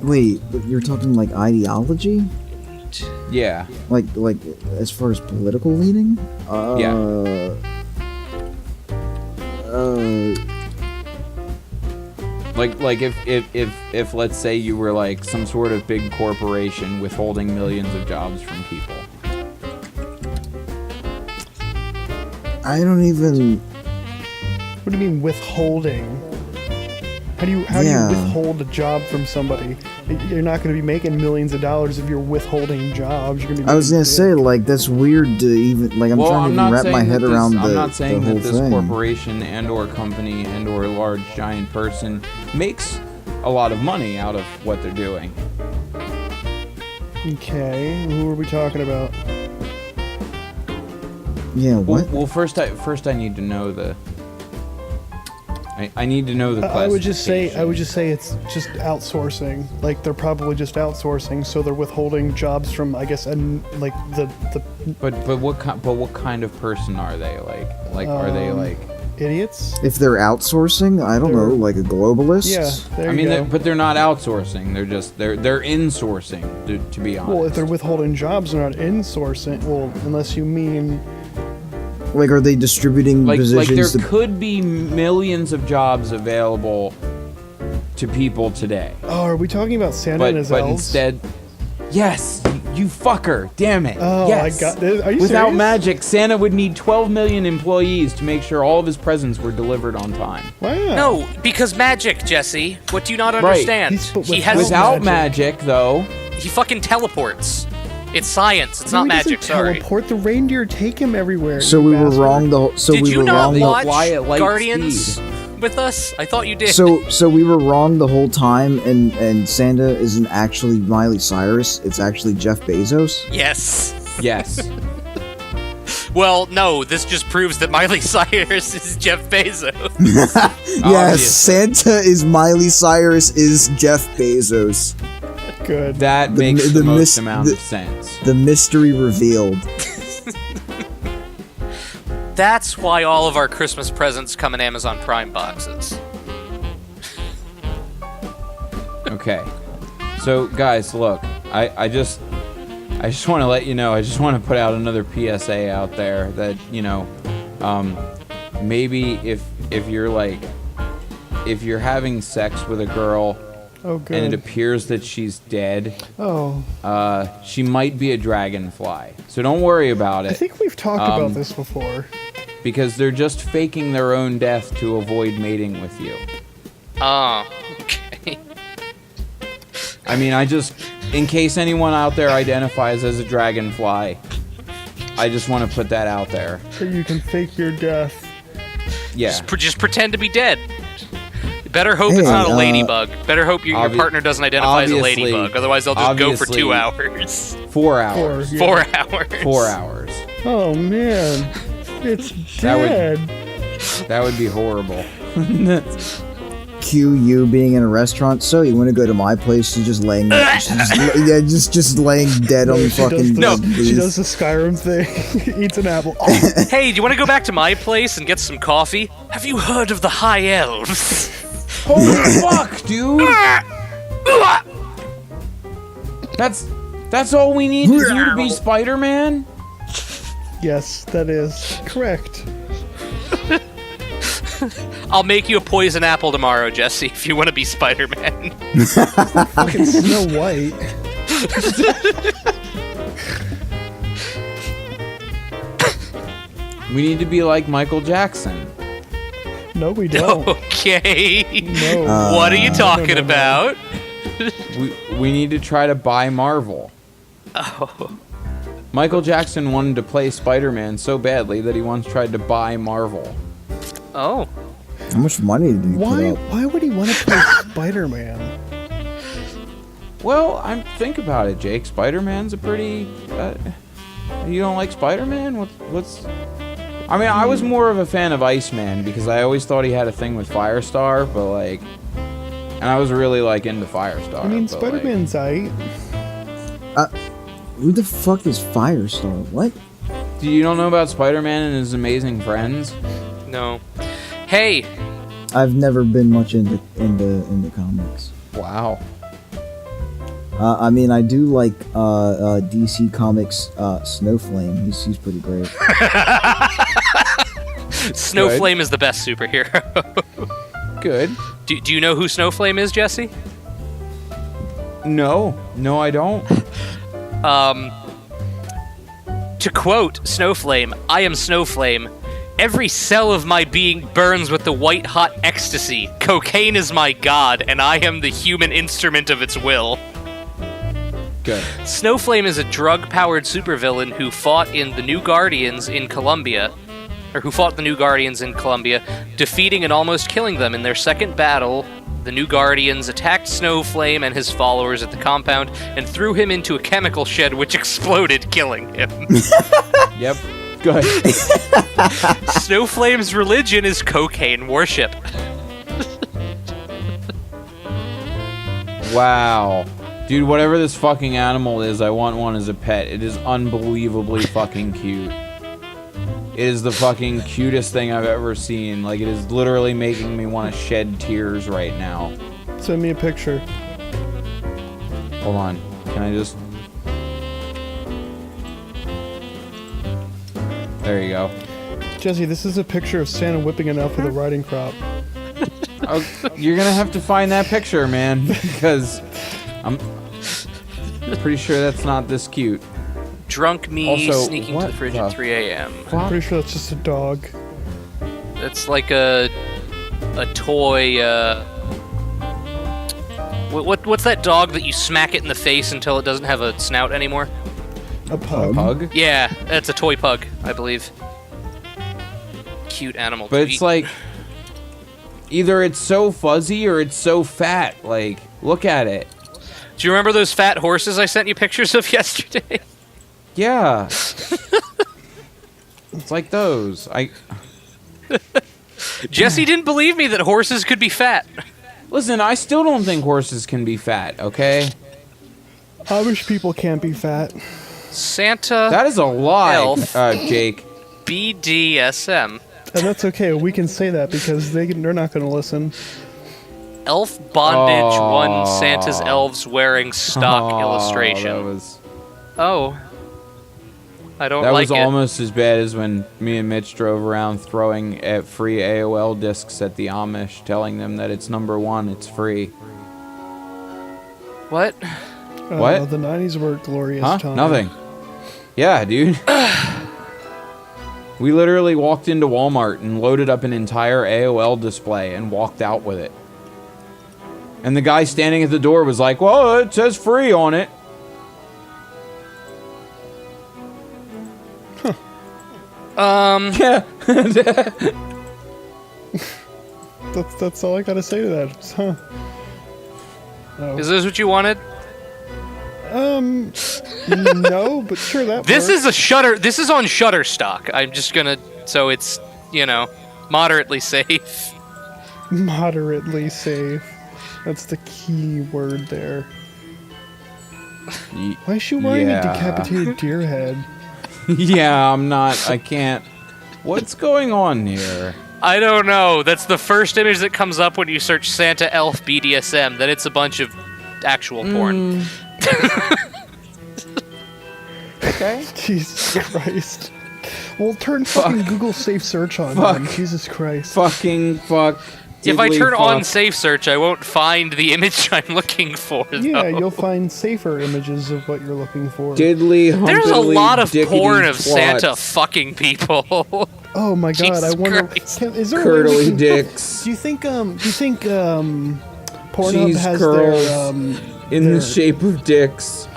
Wait, you're talking like ideology? Yeah. Like as far as political leaning? Yeah. Like if let's say you were like some sort of big corporation withholding millions of jobs from people. I don't even. What do you mean withholding? How do you withhold a job from somebody? You're not going to be making millions of dollars if you're withholding jobs. You're going to be. I was going to say that's weird to even I'm trying to even wrap my head around the whole thing. I'm not saying that this corporation and/or company and/or large giant person makes a lot of money out of what they're doing. Okay, who are we talking about? Yeah. What? Well, first I need to know the. I need to know the classification. I would just say it's just outsourcing. Like they're probably just outsourcing, so they're withholding jobs from, I guess, and like the. But what kind of person are they? Like are they like idiots? If they're outsourcing, I don't know, like a globalist. Yeah, there you go. But they're not outsourcing. They're insourcing. To be honest. Well, if they're withholding jobs, they're not insourcing. Well, unless you mean. Like, are they distributing positions? Like, there could be millions of jobs available to people today. Oh, are we talking about Santa and his elves? But instead, yes, you fucker, damn it. Oh, yes. I got this. Are you Without serious? magic, Santa would need 12 million employees to make sure all of his presents were delivered on time. Wow. No, because magic, Jesse. What do you not understand? He has without magic, though. He fucking teleports. It's science. It's not He magic. doesn't Sorry. Teleport. The reindeer take him everywhere. So we were wrong. Did you not watch fly at light Guardians speed. with us? I thought you did. So we were wrong the whole time, and Santa isn't actually Miley Cyrus. It's actually Jeff Bezos. Yes. Yes. Well, no. This just proves that Miley Cyrus is Jeff Bezos. Yes, Obviously. Santa is Miley Cyrus is Jeff Bezos. Good. That makes the most amount of sense. The mystery revealed. That's why all of our Christmas presents come in Amazon Prime boxes. Okay. So, guys, look. I just want to let you know. I just want to put out another PSA out there that, you know, maybe if you're having sex with a girl and it appears that she's dead, she might be a dragonfly. So don't worry about it. I think we've talked about this before. Because they're just faking their own death to avoid mating with you. Okay. I mean, in case anyone out there identifies as a dragonfly, I just want to put that out there. So you can fake your death. Yeah. Just pretend to be dead. Better hope it's not a ladybug. Better hope your partner doesn't identify as a ladybug. Otherwise, they'll just go for 2 hours. 4 hours. 4 hours. 4 hours. Oh, man. It's dead. That would be horrible. Cue you being in a restaurant. So you want to go to my place? She's just laying, just laying dead on the fucking. She does the Skyrim thing. Eats an apple. Hey, do you want to go back to my place and get some coffee? Have you heard of the High Elves? Holy fuck, dude! That's all we need to do to be Spider-Man? Yes, that is correct. I'll make you a poison apple tomorrow, Jesse, if you want to be Spider-Man. Fucking Snow White. We need to be like Michael Jackson. No, we don't. Okay. No. What are you talking about? We need to try to buy Marvel. Oh. Michael Jackson wanted to play Spider-Man so badly that he once tried to buy Marvel. Oh. How much money did he put up? Why would he want to play Spider-Man? Well, think about it, Jake. Spider-Man's a pretty... you don't like Spider-Man? What's... I mean, I was more of a fan of Iceman because I always thought he had a thing with Firestar, but like... And I was really like into Firestar. I mean, Spider-Man's aight. Who the fuck is Firestar? What? Do you don't know about Spider-Man and his amazing friends? No. Hey! I've never been much into comics. Wow. I mean, I do like DC Comics Snowflame. He's pretty great. Snowflame is the best superhero. Good. Do you know who Snowflame is, Jesse? No, I don't. To quote Snowflame, I am Snowflame. Every cell of my being burns with the white-hot ecstasy. Cocaine is my god, and I am the human instrument of its will. Good. Snowflame is a drug-powered supervillain who fought in the New Guardians in Colombia, defeating and almost killing them in their second battle. The New Guardians attacked Snowflame and his followers at the compound and threw him into a chemical shed which exploded, killing him. Yep. Good. Snowflame's religion is cocaine worship. Wow. Dude, whatever this fucking animal is, I want one as a pet. It is unbelievably fucking cute. It is the fucking cutest thing I've ever seen. Like, it is literally making me want to shed tears right now. Send me a picture. Hold on. Can I just... There you go. Jesse, this is a picture of Santa whipping an elf with a riding crop. Oh, you're gonna have to find that picture, man, because I'm pretty sure that's not this cute. Drunk me Also, sneaking to the fridge at 3 a.m. I'm pretty sure that's just a dog. It's like a toy, what's that dog that you smack it in the face until it doesn't have a snout anymore? A pug. A pug? Yeah, that's a toy pug, I believe. Cute animal. But it's like, either it's so fuzzy or it's so fat. Like, look at it. Do you remember those fat horses I sent you pictures of yesterday? Yeah. It's like those. Jesse didn't believe me that horses could be fat. Listen, I still don't think horses can be fat, okay? Amish people can't be fat. Santa. That is a lie, elf, Jake. BDSM. And that's okay. We can say that because they're not going to listen. Elf Bondage 1 Santa's Elves Wearing Stock illustration. That was... I don't that like was it. almost as bad as when me and Mitch drove around throwing at free AOL discs at the Amish, telling them that it's #1, it's free. What? What? The 90s were a glorious time. Nothing. Yeah, dude. We literally walked into Walmart and loaded up an entire AOL display and walked out with it. And the guy standing at the door was like, well, it says free on it. Yeah. That's all I gotta say to that. Huh. Oh. Is this what you wanted? No, but sure that This works. is a Shutter. This is on Shutterstock. I'm just gonna, so it's, moderately safe. Moderately safe. That's the key word there. Why is she wearing a decapitated deer head? Yeah, I can't. What's going on here? I don't know. That's the first image that comes up when you search Santa Elf BDSM. Then it's a bunch of actual porn. Okay. Jesus Christ. Well, turn fucking Google Safe Search on. Fuck. Man. Jesus Christ. Fuck. If I Diddly turn on fuck. Safe Search, I won't find the image I'm looking for, though. Yeah, you'll find safer images of what you're looking for. Diddly, There's a humpily, lot of dickety porn of twats. Santa fucking people. Oh my god, Jesus I wonder. Christ. Is there a way we Curdly can- dicks. Do you think Pornhub Cheese has curls their in their- the shape of dicks.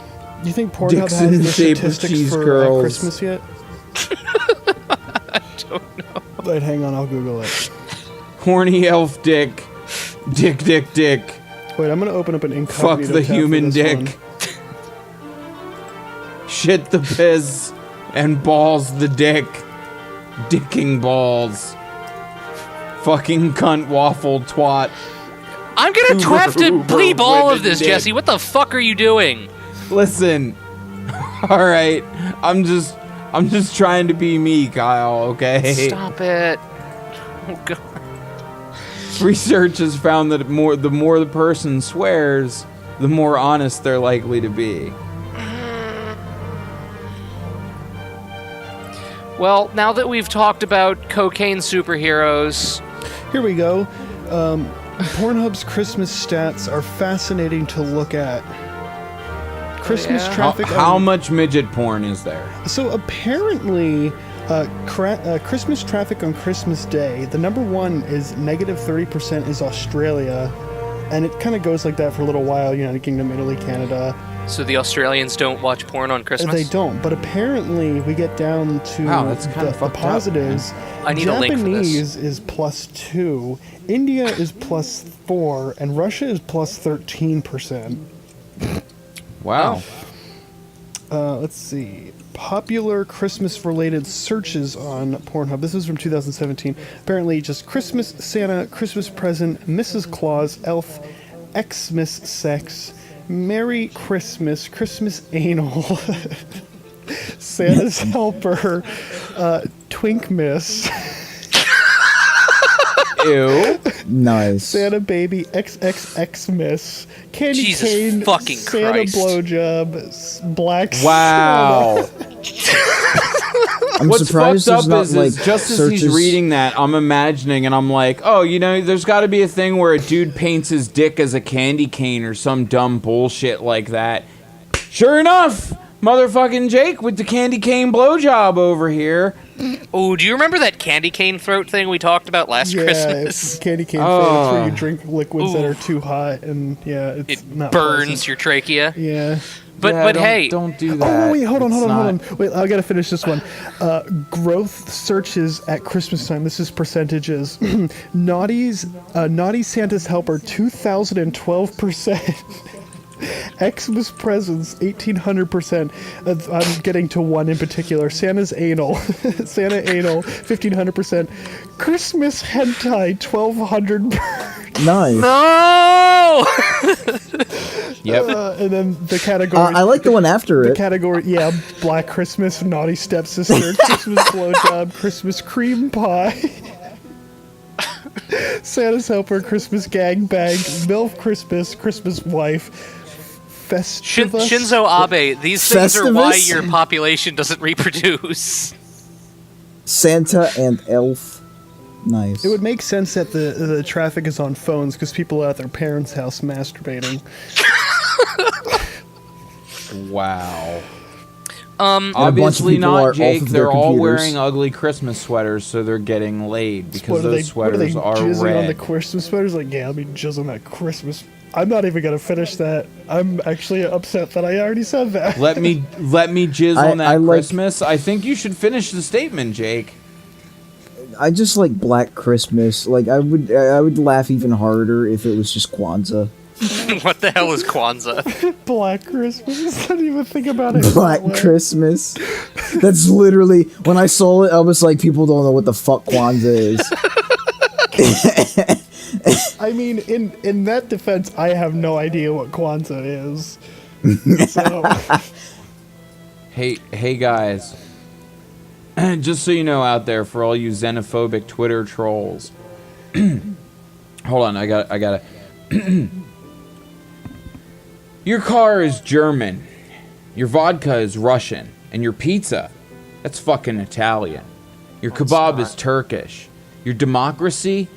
Do you think Pornhub Dicks has in the their shape of statistics cheese for curls. Christmas yet? I don't know. Wait, hang on, I'll Google it. Horny elf dick. Dick. Wait, I'm gonna open up an incognito Fuck the tab for human this dick. one. Shit the piz. And balls the dick. Dicking balls. Fucking cunt waffle twat. I'm gonna have to Uber bleep all of women this, dick. Jesse. What the fuck are you doing? Listen. Alright. I'm just trying to be me, Kyle, okay? Stop it. Oh, God. Research has found that the more the person swears, the more honest they're likely to be. Well, now that we've talked about cocaine superheroes, Here we go. Pornhub's Christmas stats are fascinating to look at. Christmas yeah? traffic. How much midget porn is there? So apparently, Christmas traffic on Christmas Day, the number one is -30% is Australia, and it kind of goes like that for a little while. United Kingdom, Italy, Canada. so the Australians don't watch porn on Christmas? They don't, but apparently we get down to Wow, that's kinda the fucked up, positives. I need a link for this. Japanese is +2, India is +4, and Russia is +13%. Wow. Let's see. Popular Christmas-related searches on Pornhub. This is from 2017. Apparently, just Christmas, Santa, Christmas present, Mrs. Claus, Elf, Xmas sex, Merry Christmas, Christmas anal, Santa's helper, Twink Miss, Ew. Nice. Santa baby, XXX Miss, Candy Jesus cane, fucking Santa Christ. blowjob, Black Wow. I'm What's surprised fucked there's up not is like just as searches. he's reading that, I'm imagining and I'm like, oh, there's got to be a thing where a dude paints his dick as a candy cane or some dumb bullshit like that. Sure enough, motherfucking Jake with the candy cane blowjob over here. Oh, do you remember that candy cane throat thing we talked about last Yeah, Christmas? candy cane throats where you drink liquids that are too hot, and yeah, it's It not burns pleasant. your trachea. Yeah. But Yeah, but don't- hey, don't do that. Oh wait, hold on. It's not- Wait, I gotta finish this one. Growth searches at Christmas time. This is percentages. Naughty Santa's helper 2012%. Xmas presents 1800%. I'm getting to one in particular. Santa anal 1500%. Christmas hentai 1200. Nice. no. Yep. And then the category. I like the one after The it. category, yeah, Black Christmas, Naughty Stepsister, Christmas blowjob, Christmas cream pie. Santa's helper, Christmas gang bag, MILF Christmas, Christmas wife, Festivus. Shinzo Abe, these things are why your population doesn't reproduce. Santa and Elf. Nice. It would make sense that the traffic is on phones because people are at their parents' house masturbating. Wow. Obviously not, Jake. They're all wearing ugly Christmas sweaters, so they're getting laid because those sweaters are jizzing red. On the Christmas sweaters? Like, yeah, I'll be jizzing that Christmas. I'm not even gonna finish that. I'm actually upset that I already said that. Let me jizz on that Christmas. I think you should finish the statement, Jake. I just like Black Christmas. Like I would laugh even harder if it was just Kwanzaa. What the hell is Kwanzaa? Black Christmas. I didn't even think about it. Black Christmas. That's literally when I saw it. I was like, people don't know what the fuck Kwanzaa is. I mean, in that defense, I have no idea what Kwanzaa is. So. Hey guys. Just so you know out there, for all you xenophobic Twitter trolls. Hold on, I gotta. Your car is German, your vodka is Russian, and your pizza, that's fucking Italian. Your kebab is Turkish. Your democracy,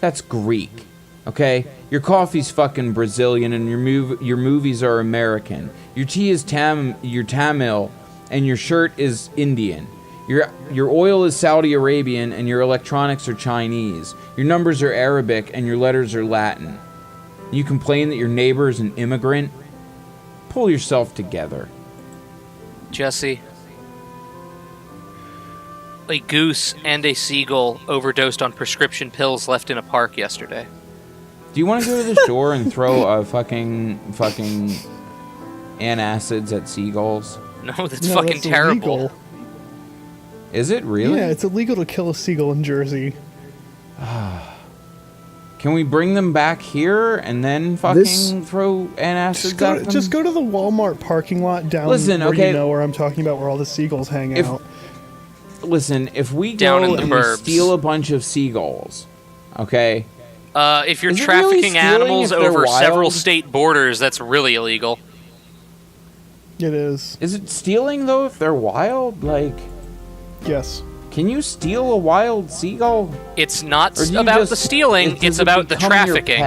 that's Greek. Okay? Your coffee's fucking Brazilian, and your movies are American. Your tea is Tamil, and your shirt is Indian. Your oil is Saudi Arabian, and your electronics are Chinese. Your numbers are Arabic, and your letters are Latin. You complain that your neighbor is an immigrant? Pull yourself together. Jesse. A goose and a seagull overdosed on prescription pills left in a park yesterday. Do you want to go to the shore and throw a fucking antacids at seagulls? No, that's fucking terrible. Illegal. Is it really? Yeah, it's illegal to kill a seagull in Jersey. Can we bring them back here and then fucking throw antacids at them? Just go to the Walmart parking lot down where you know where I'm talking about, where all the seagulls hang out. Listen, if we down go in the and burbs. we steal a bunch of seagulls, okay? If you're trafficking animals over several state borders, that's really illegal. It is. Is it stealing, though, if they're wild? Like... Yes. Can you steal a wild seagull? It's not about the stealing, it's about the trafficking.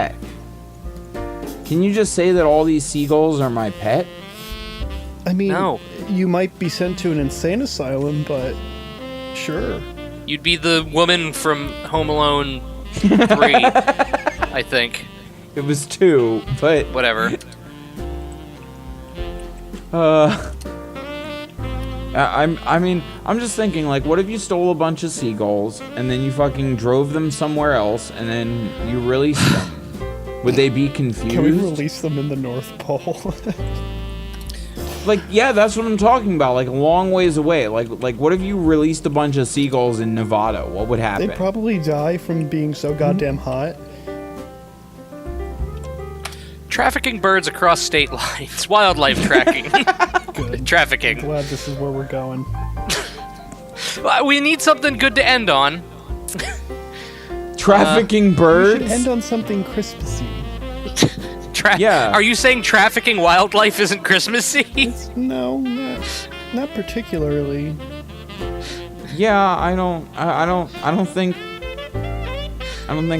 Can you just say that all these seagulls are my pet? I mean, no. You might be sent to an insane asylum, but sure. You'd be the woman from Home Alone 3, I think. It was 2, but... Whatever. I'm just thinking, like, what if you stole a bunch of seagulls, and then you fucking drove them somewhere else, and then you released them? Would they be confused? Can we release them in the North Pole? Like, yeah, that's what I'm talking about, like, a long ways away. Like, what if you released a bunch of seagulls in Nevada? What would happen? They'd probably die from being so goddamn hot. Trafficking birds across state lines. Wildlife tracking. Good. Trafficking. I'm glad this is where we're going. We need something good to end on. Trafficking birds? We should end on something Christmassy. Yeah. Are you saying trafficking wildlife isn't Christmassy? No, not particularly. Yeah, I don't think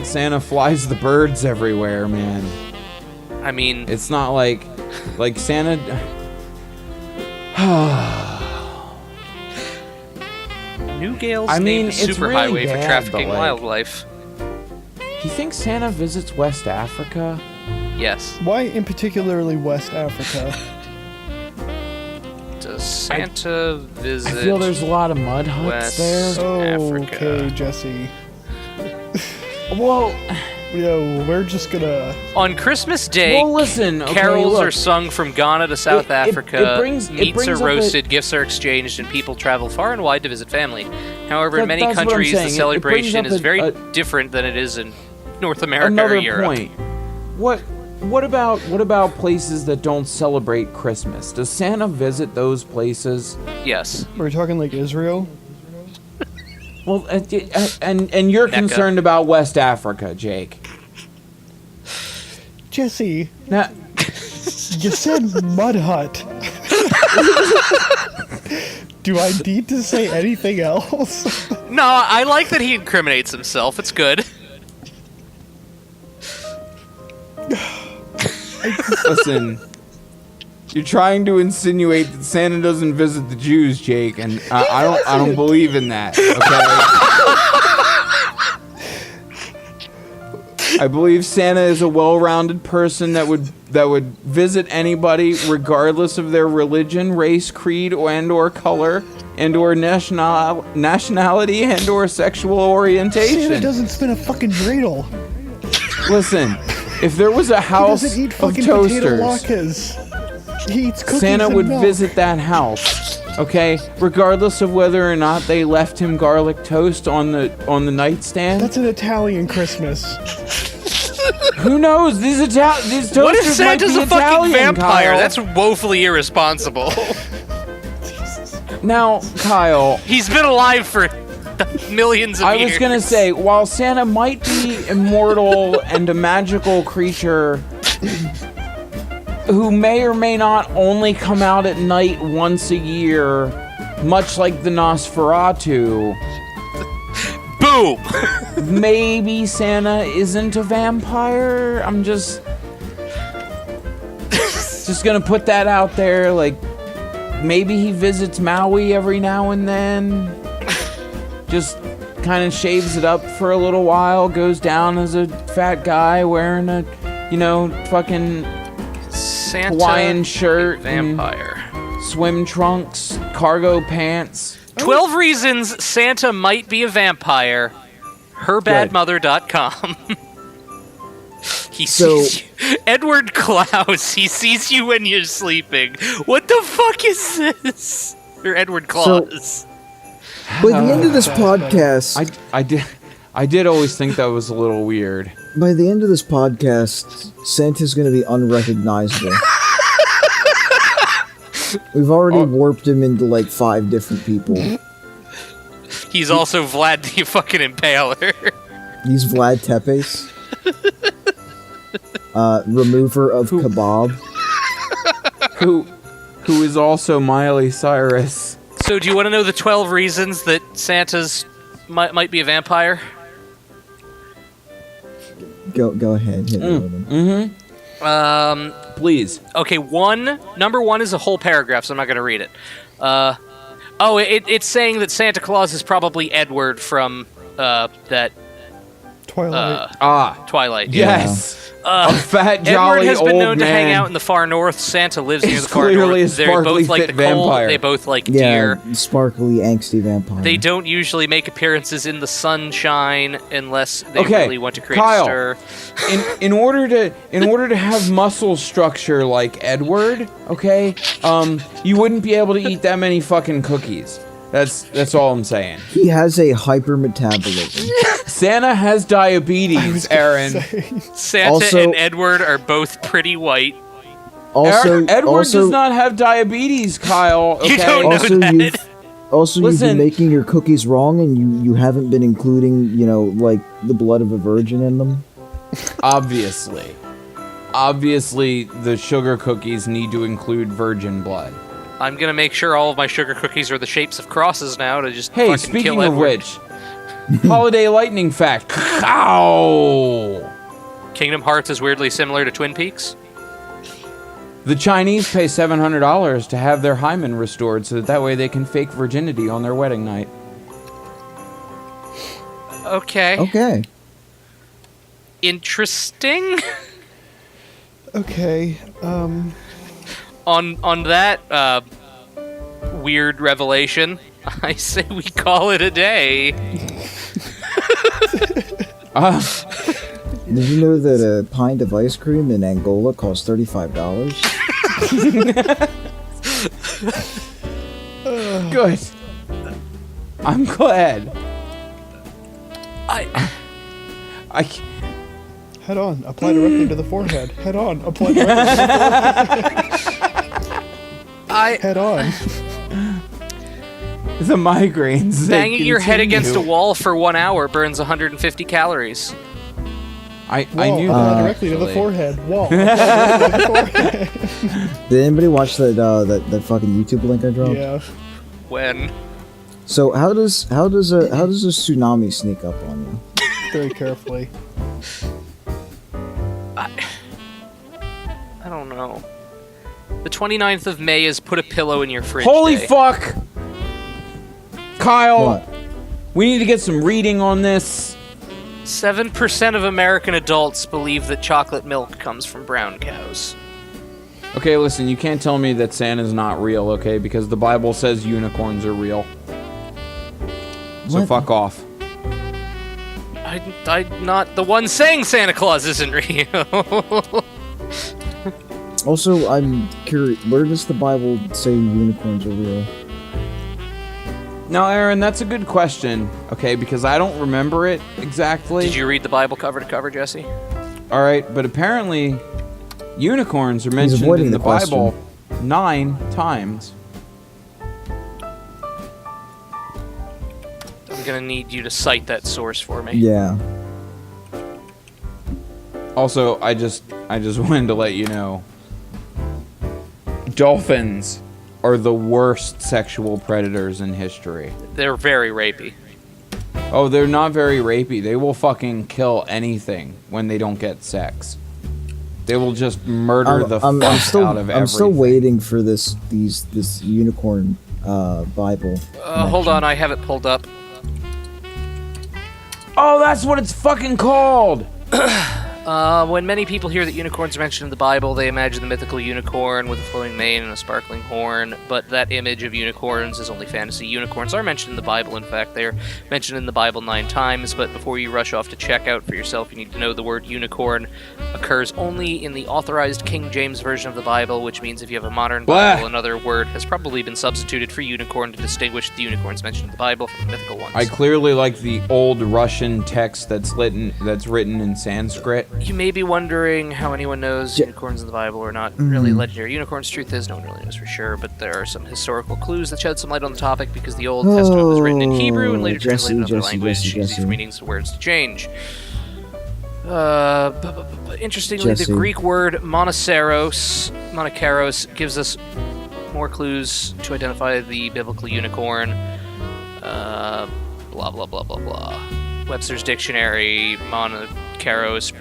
Santa flies the birds everywhere, man. I mean, it's not like Santa. Newgale's named superhighway really for trafficking wildlife. Do you think Santa visits West Africa? Yes. Why in particularly West Africa? Does Santa visit? I feel there's a lot of mud huts there. Africa. Okay, Jesse. Well, we're just gonna... On Christmas Day, okay, carols are sung from Ghana to South Africa, meats brings are roasted, gifts are exchanged, and people travel far and wide to visit family. However, in many countries, the celebration is very different than it is in North America or Europe. Point. What about places that don't celebrate Christmas? Does Santa visit those places? Yes. We're talking like Israel? Well, and you're concerned about West Africa, Jake. Jesse, Now, you said Mud Hut. Do I need to say anything else? No, I like that he incriminates himself. It's good. listen, you're trying to insinuate that Santa doesn't visit the Jews, Jake, and I don't believe in that. Okay. I believe Santa is a well-rounded person that would visit anybody regardless of their religion, race, creed, or color, and/or nationality, and/or sexual orientation. Santa doesn't spin a fucking dreidel. Listen, if there was a house He doesn't eat of fucking potato toasters, latkes. He eats cookies Santa and would milk. visit that house, okay? Regardless of whether or not they left him garlic toast on the nightstand. That's an Italian Christmas. Who knows? These toasters What if might be Santa's a fucking Italian, vampire? Kyle. That's woefully irresponsible. Now, Kyle, He's been alive for millions of I years. was gonna say, while Santa might be immortal and a magical creature who may or may not only come out at night once a year, much like the Nosferatu, Boom! maybe Santa isn't a vampire. I'm just gonna put that out there. Like, maybe he visits Maui every now and then. Just kind of shaves it up for a little while, goes down as a fat guy wearing a, fucking Santa Hawaiian shirt, vampire. and swim trunks, cargo pants. 12 reasons Santa might be a vampire. Herbadmother.com. He sees you. Edward Klaus. He sees you when you're sleeping. What the fuck is this? Or Edward Claus. By the end of this podcast, I did always think that was a little weird. by the end of this podcast, Santa's going to be unrecognizable. We've already warped him into like 5 different people. He's also Vlad the fucking Impaler. He's Vlad Tepes. Remover of kebab. Who is also Miley Cyrus. So do you want to know the 12 reasons that Santa's might be a vampire? Go ahead, hit me with them. Please. Okay, number 1 is a whole paragraph, so I'm not going to read it. It's saying that Santa Claus is probably Edward from that Twilight. Twilight. Yeah. Yes. A fat, jolly Edward has been old known to hang man. out in the far north. Santa lives near He's the far clearly north. a They sparkly both like the fit cold. vampire. They both like Yeah, deer. sparkly, angsty vampire. They don't usually make appearances in the sunshine unless they Okay, really want to create Kyle. a stir. In order to have muscle structure like Edward, okay, you wouldn't be able to eat that many fucking cookies. That's all I'm saying. He has a hypermetabolism. Santa has diabetes, Aaron. Santa Also- and Edward are both pretty white. Also, Edward does not have diabetes, Kyle. Okay? You don't know Also, that. you've Listen. been making your cookies wrong, and you haven't been including, like the blood of a virgin in them. Obviously, the sugar cookies need to include virgin blood. I'm gonna make sure all of my sugar cookies are the shapes of crosses now to just Hey, fucking speaking kill of Edward. which, holiday lightning fact. Ow! Kingdom Hearts is weirdly similar to Twin Peaks. The Chinese pay $700 to have their hymen restored so that way they can fake virginity on their wedding night. Okay. Okay. Interesting. Okay, On that weird revelation, I say we call it a day. Did you know that a pint of ice cream in Angola costs $35? Good. I'm glad. I head on. Apply directly to the forehead. Head on. Apply directly to the forehead. Head on. The migraines. Banging your head against a wall for 1 hour burns 150 calories. I knew that. Directly to the forehead. Wall. Did anybody watch that fucking YouTube link I dropped? Yeah. When? So how does a tsunami sneak up on you? Very carefully. I don't know. The 29th of May is put a pillow in your fridge. Holy day. fuck! Kyle, What? we need to get some reading on this. 7% of American adults believe that chocolate milk comes from brown cows. Okay, listen, you can't tell me that Santa's not real, okay? Because the Bible says unicorns are real. So What? fuck off. I'm not the one saying Santa Claus isn't real. Also, I'm curious. Where does the Bible say unicorns are real? Now, Aaron, that's a good question, okay? Because I don't remember it exactly. Did you read the Bible cover to cover, Jesse? All right, but apparently unicorns are mentioned avoiding in the the question. Bible 9 times. I'm gonna need you to cite that source for me. Yeah. Also, I just wanted to let you know, dolphins are the worst sexual predators in history. They're very rapey. Oh, they're not very rapey. They will fucking kill anything when they don't get sex. They will just murder the fuck out of everything. I'm still waiting for this unicorn Bible. Hold on, I have it pulled up. Oh, that's what it's fucking called! When many people hear that unicorns are mentioned in the Bible, they imagine the mythical unicorn with a flowing mane and a sparkling horn, but that image of unicorns is only fantasy. Unicorns are mentioned in the Bible. In fact, they're mentioned in the Bible 9 times, but before you rush off to check out for yourself, you need to know the word unicorn occurs only in the authorized King James Version of the Bible, which means if you have a modern Bible, another word has probably been substituted for unicorn to distinguish the unicorns mentioned in the Bible from the mythical ones. I clearly like the old Russian text that's written in Sanskrit. You may be wondering how anyone knows unicorns in the Bible are not really legendary unicorns. Truth is, no one really knows for sure, but there are some historical clues that shed some light on the topic because the Old Testament was written in Hebrew and later translated into another language, easy for meanings of words to change. Interestingly, the Greek word monoceros gives us more clues to identify the biblical unicorn. Blah, blah, blah, blah, blah. Webster's Dictionary, monoceros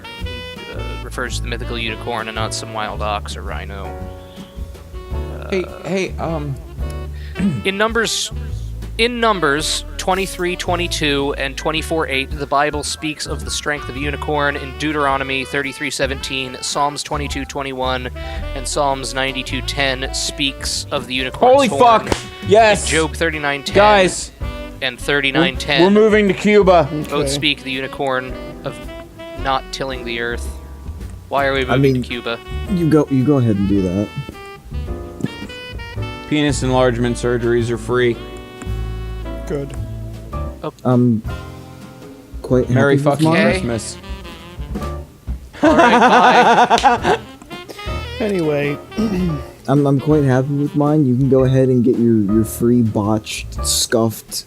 refers to the mythical unicorn and not some wild ox or rhino. In Numbers 23:22 and 24:8, the Bible speaks of the strength of a unicorn. In Deuteronomy 33:17, Psalms 22:21, and Psalms 92:10 speaks of the unicorn's Holy horn. fuck! Yes! In Job 39:10 Guys, and 39:10, we're moving to Cuba. both speak the unicorn of not tilling the earth. Why are we moving to Cuba? You go ahead and do that. Penis enlargement surgeries are free. Good. Quite happy Merry with fucking mine. Christmas. Alright, bye. Anyway, I'm quite happy with mine. You can go ahead and get your free botched, scuffed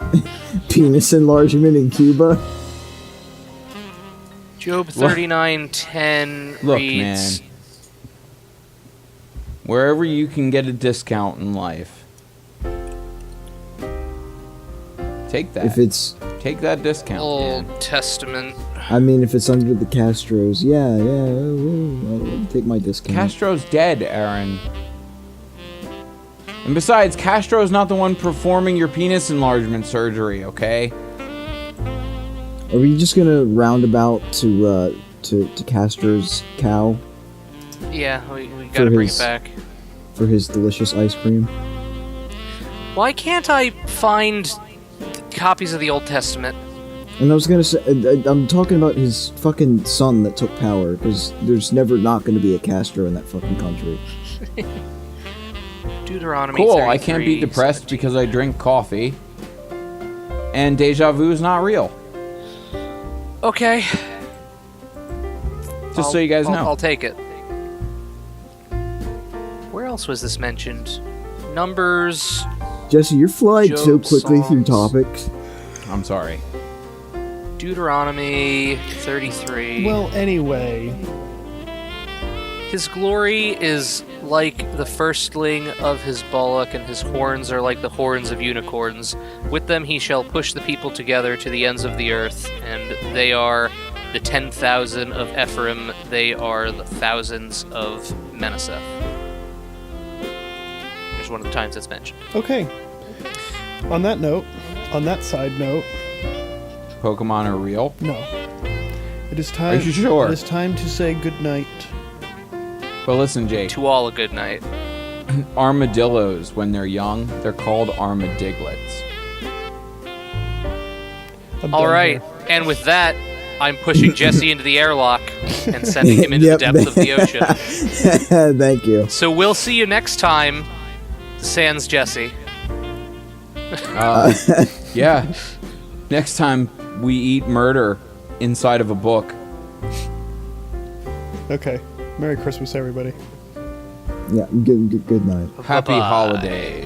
penis enlargement in Cuba. Job 39:10 Look, reads... man. Wherever you can get a discount in life, take that. Take that discount. Old man. Testament. I mean, if it's under the Castros, I'll take my discount. Castro's dead, Aaron. And besides, Castro's not the one performing your penis enlargement surgery, okay? Are we just gonna roundabout to Castro's cow Yeah, we gotta bring it back. for his delicious ice cream? Why can't I find copies of the Old Testament? And I was gonna say, I'm talking about his fucking son that took power, because there's never not gonna be a Castro in that fucking country. Deuteronomy Cool, 33, I can't be depressed because I drink coffee. And deja vu is not real. Okay. Just so you guys know. I'll take it. Where else was this mentioned? Numbers... Jesse, you're flying so quickly through topics. I'm sorry. Deuteronomy 33. Well, anyway. His glory is like the firstling of his bullock, and his horns are like the horns of unicorns. With them he shall push the people together to the ends of the earth, and they are the 10,000 of Ephraim, they are the thousands of Manasseh. Here's one of the times it's mentioned. Okay. On that side note... Pokemon are real? No. It is time... Are you sure? It is time to say goodnight. Well, listen, Jake. To all a good night. Armadillos, when they're young, they're called armadiglets. All right, and with that, I'm pushing Jesse into the airlock and sending him into the depths of the ocean. Thank you. So we'll see you next time, sans Jesse. Yeah. Next time, we eat murder inside of a book. Okay. Merry Christmas, everybody. Yeah, good night. Happy holidays.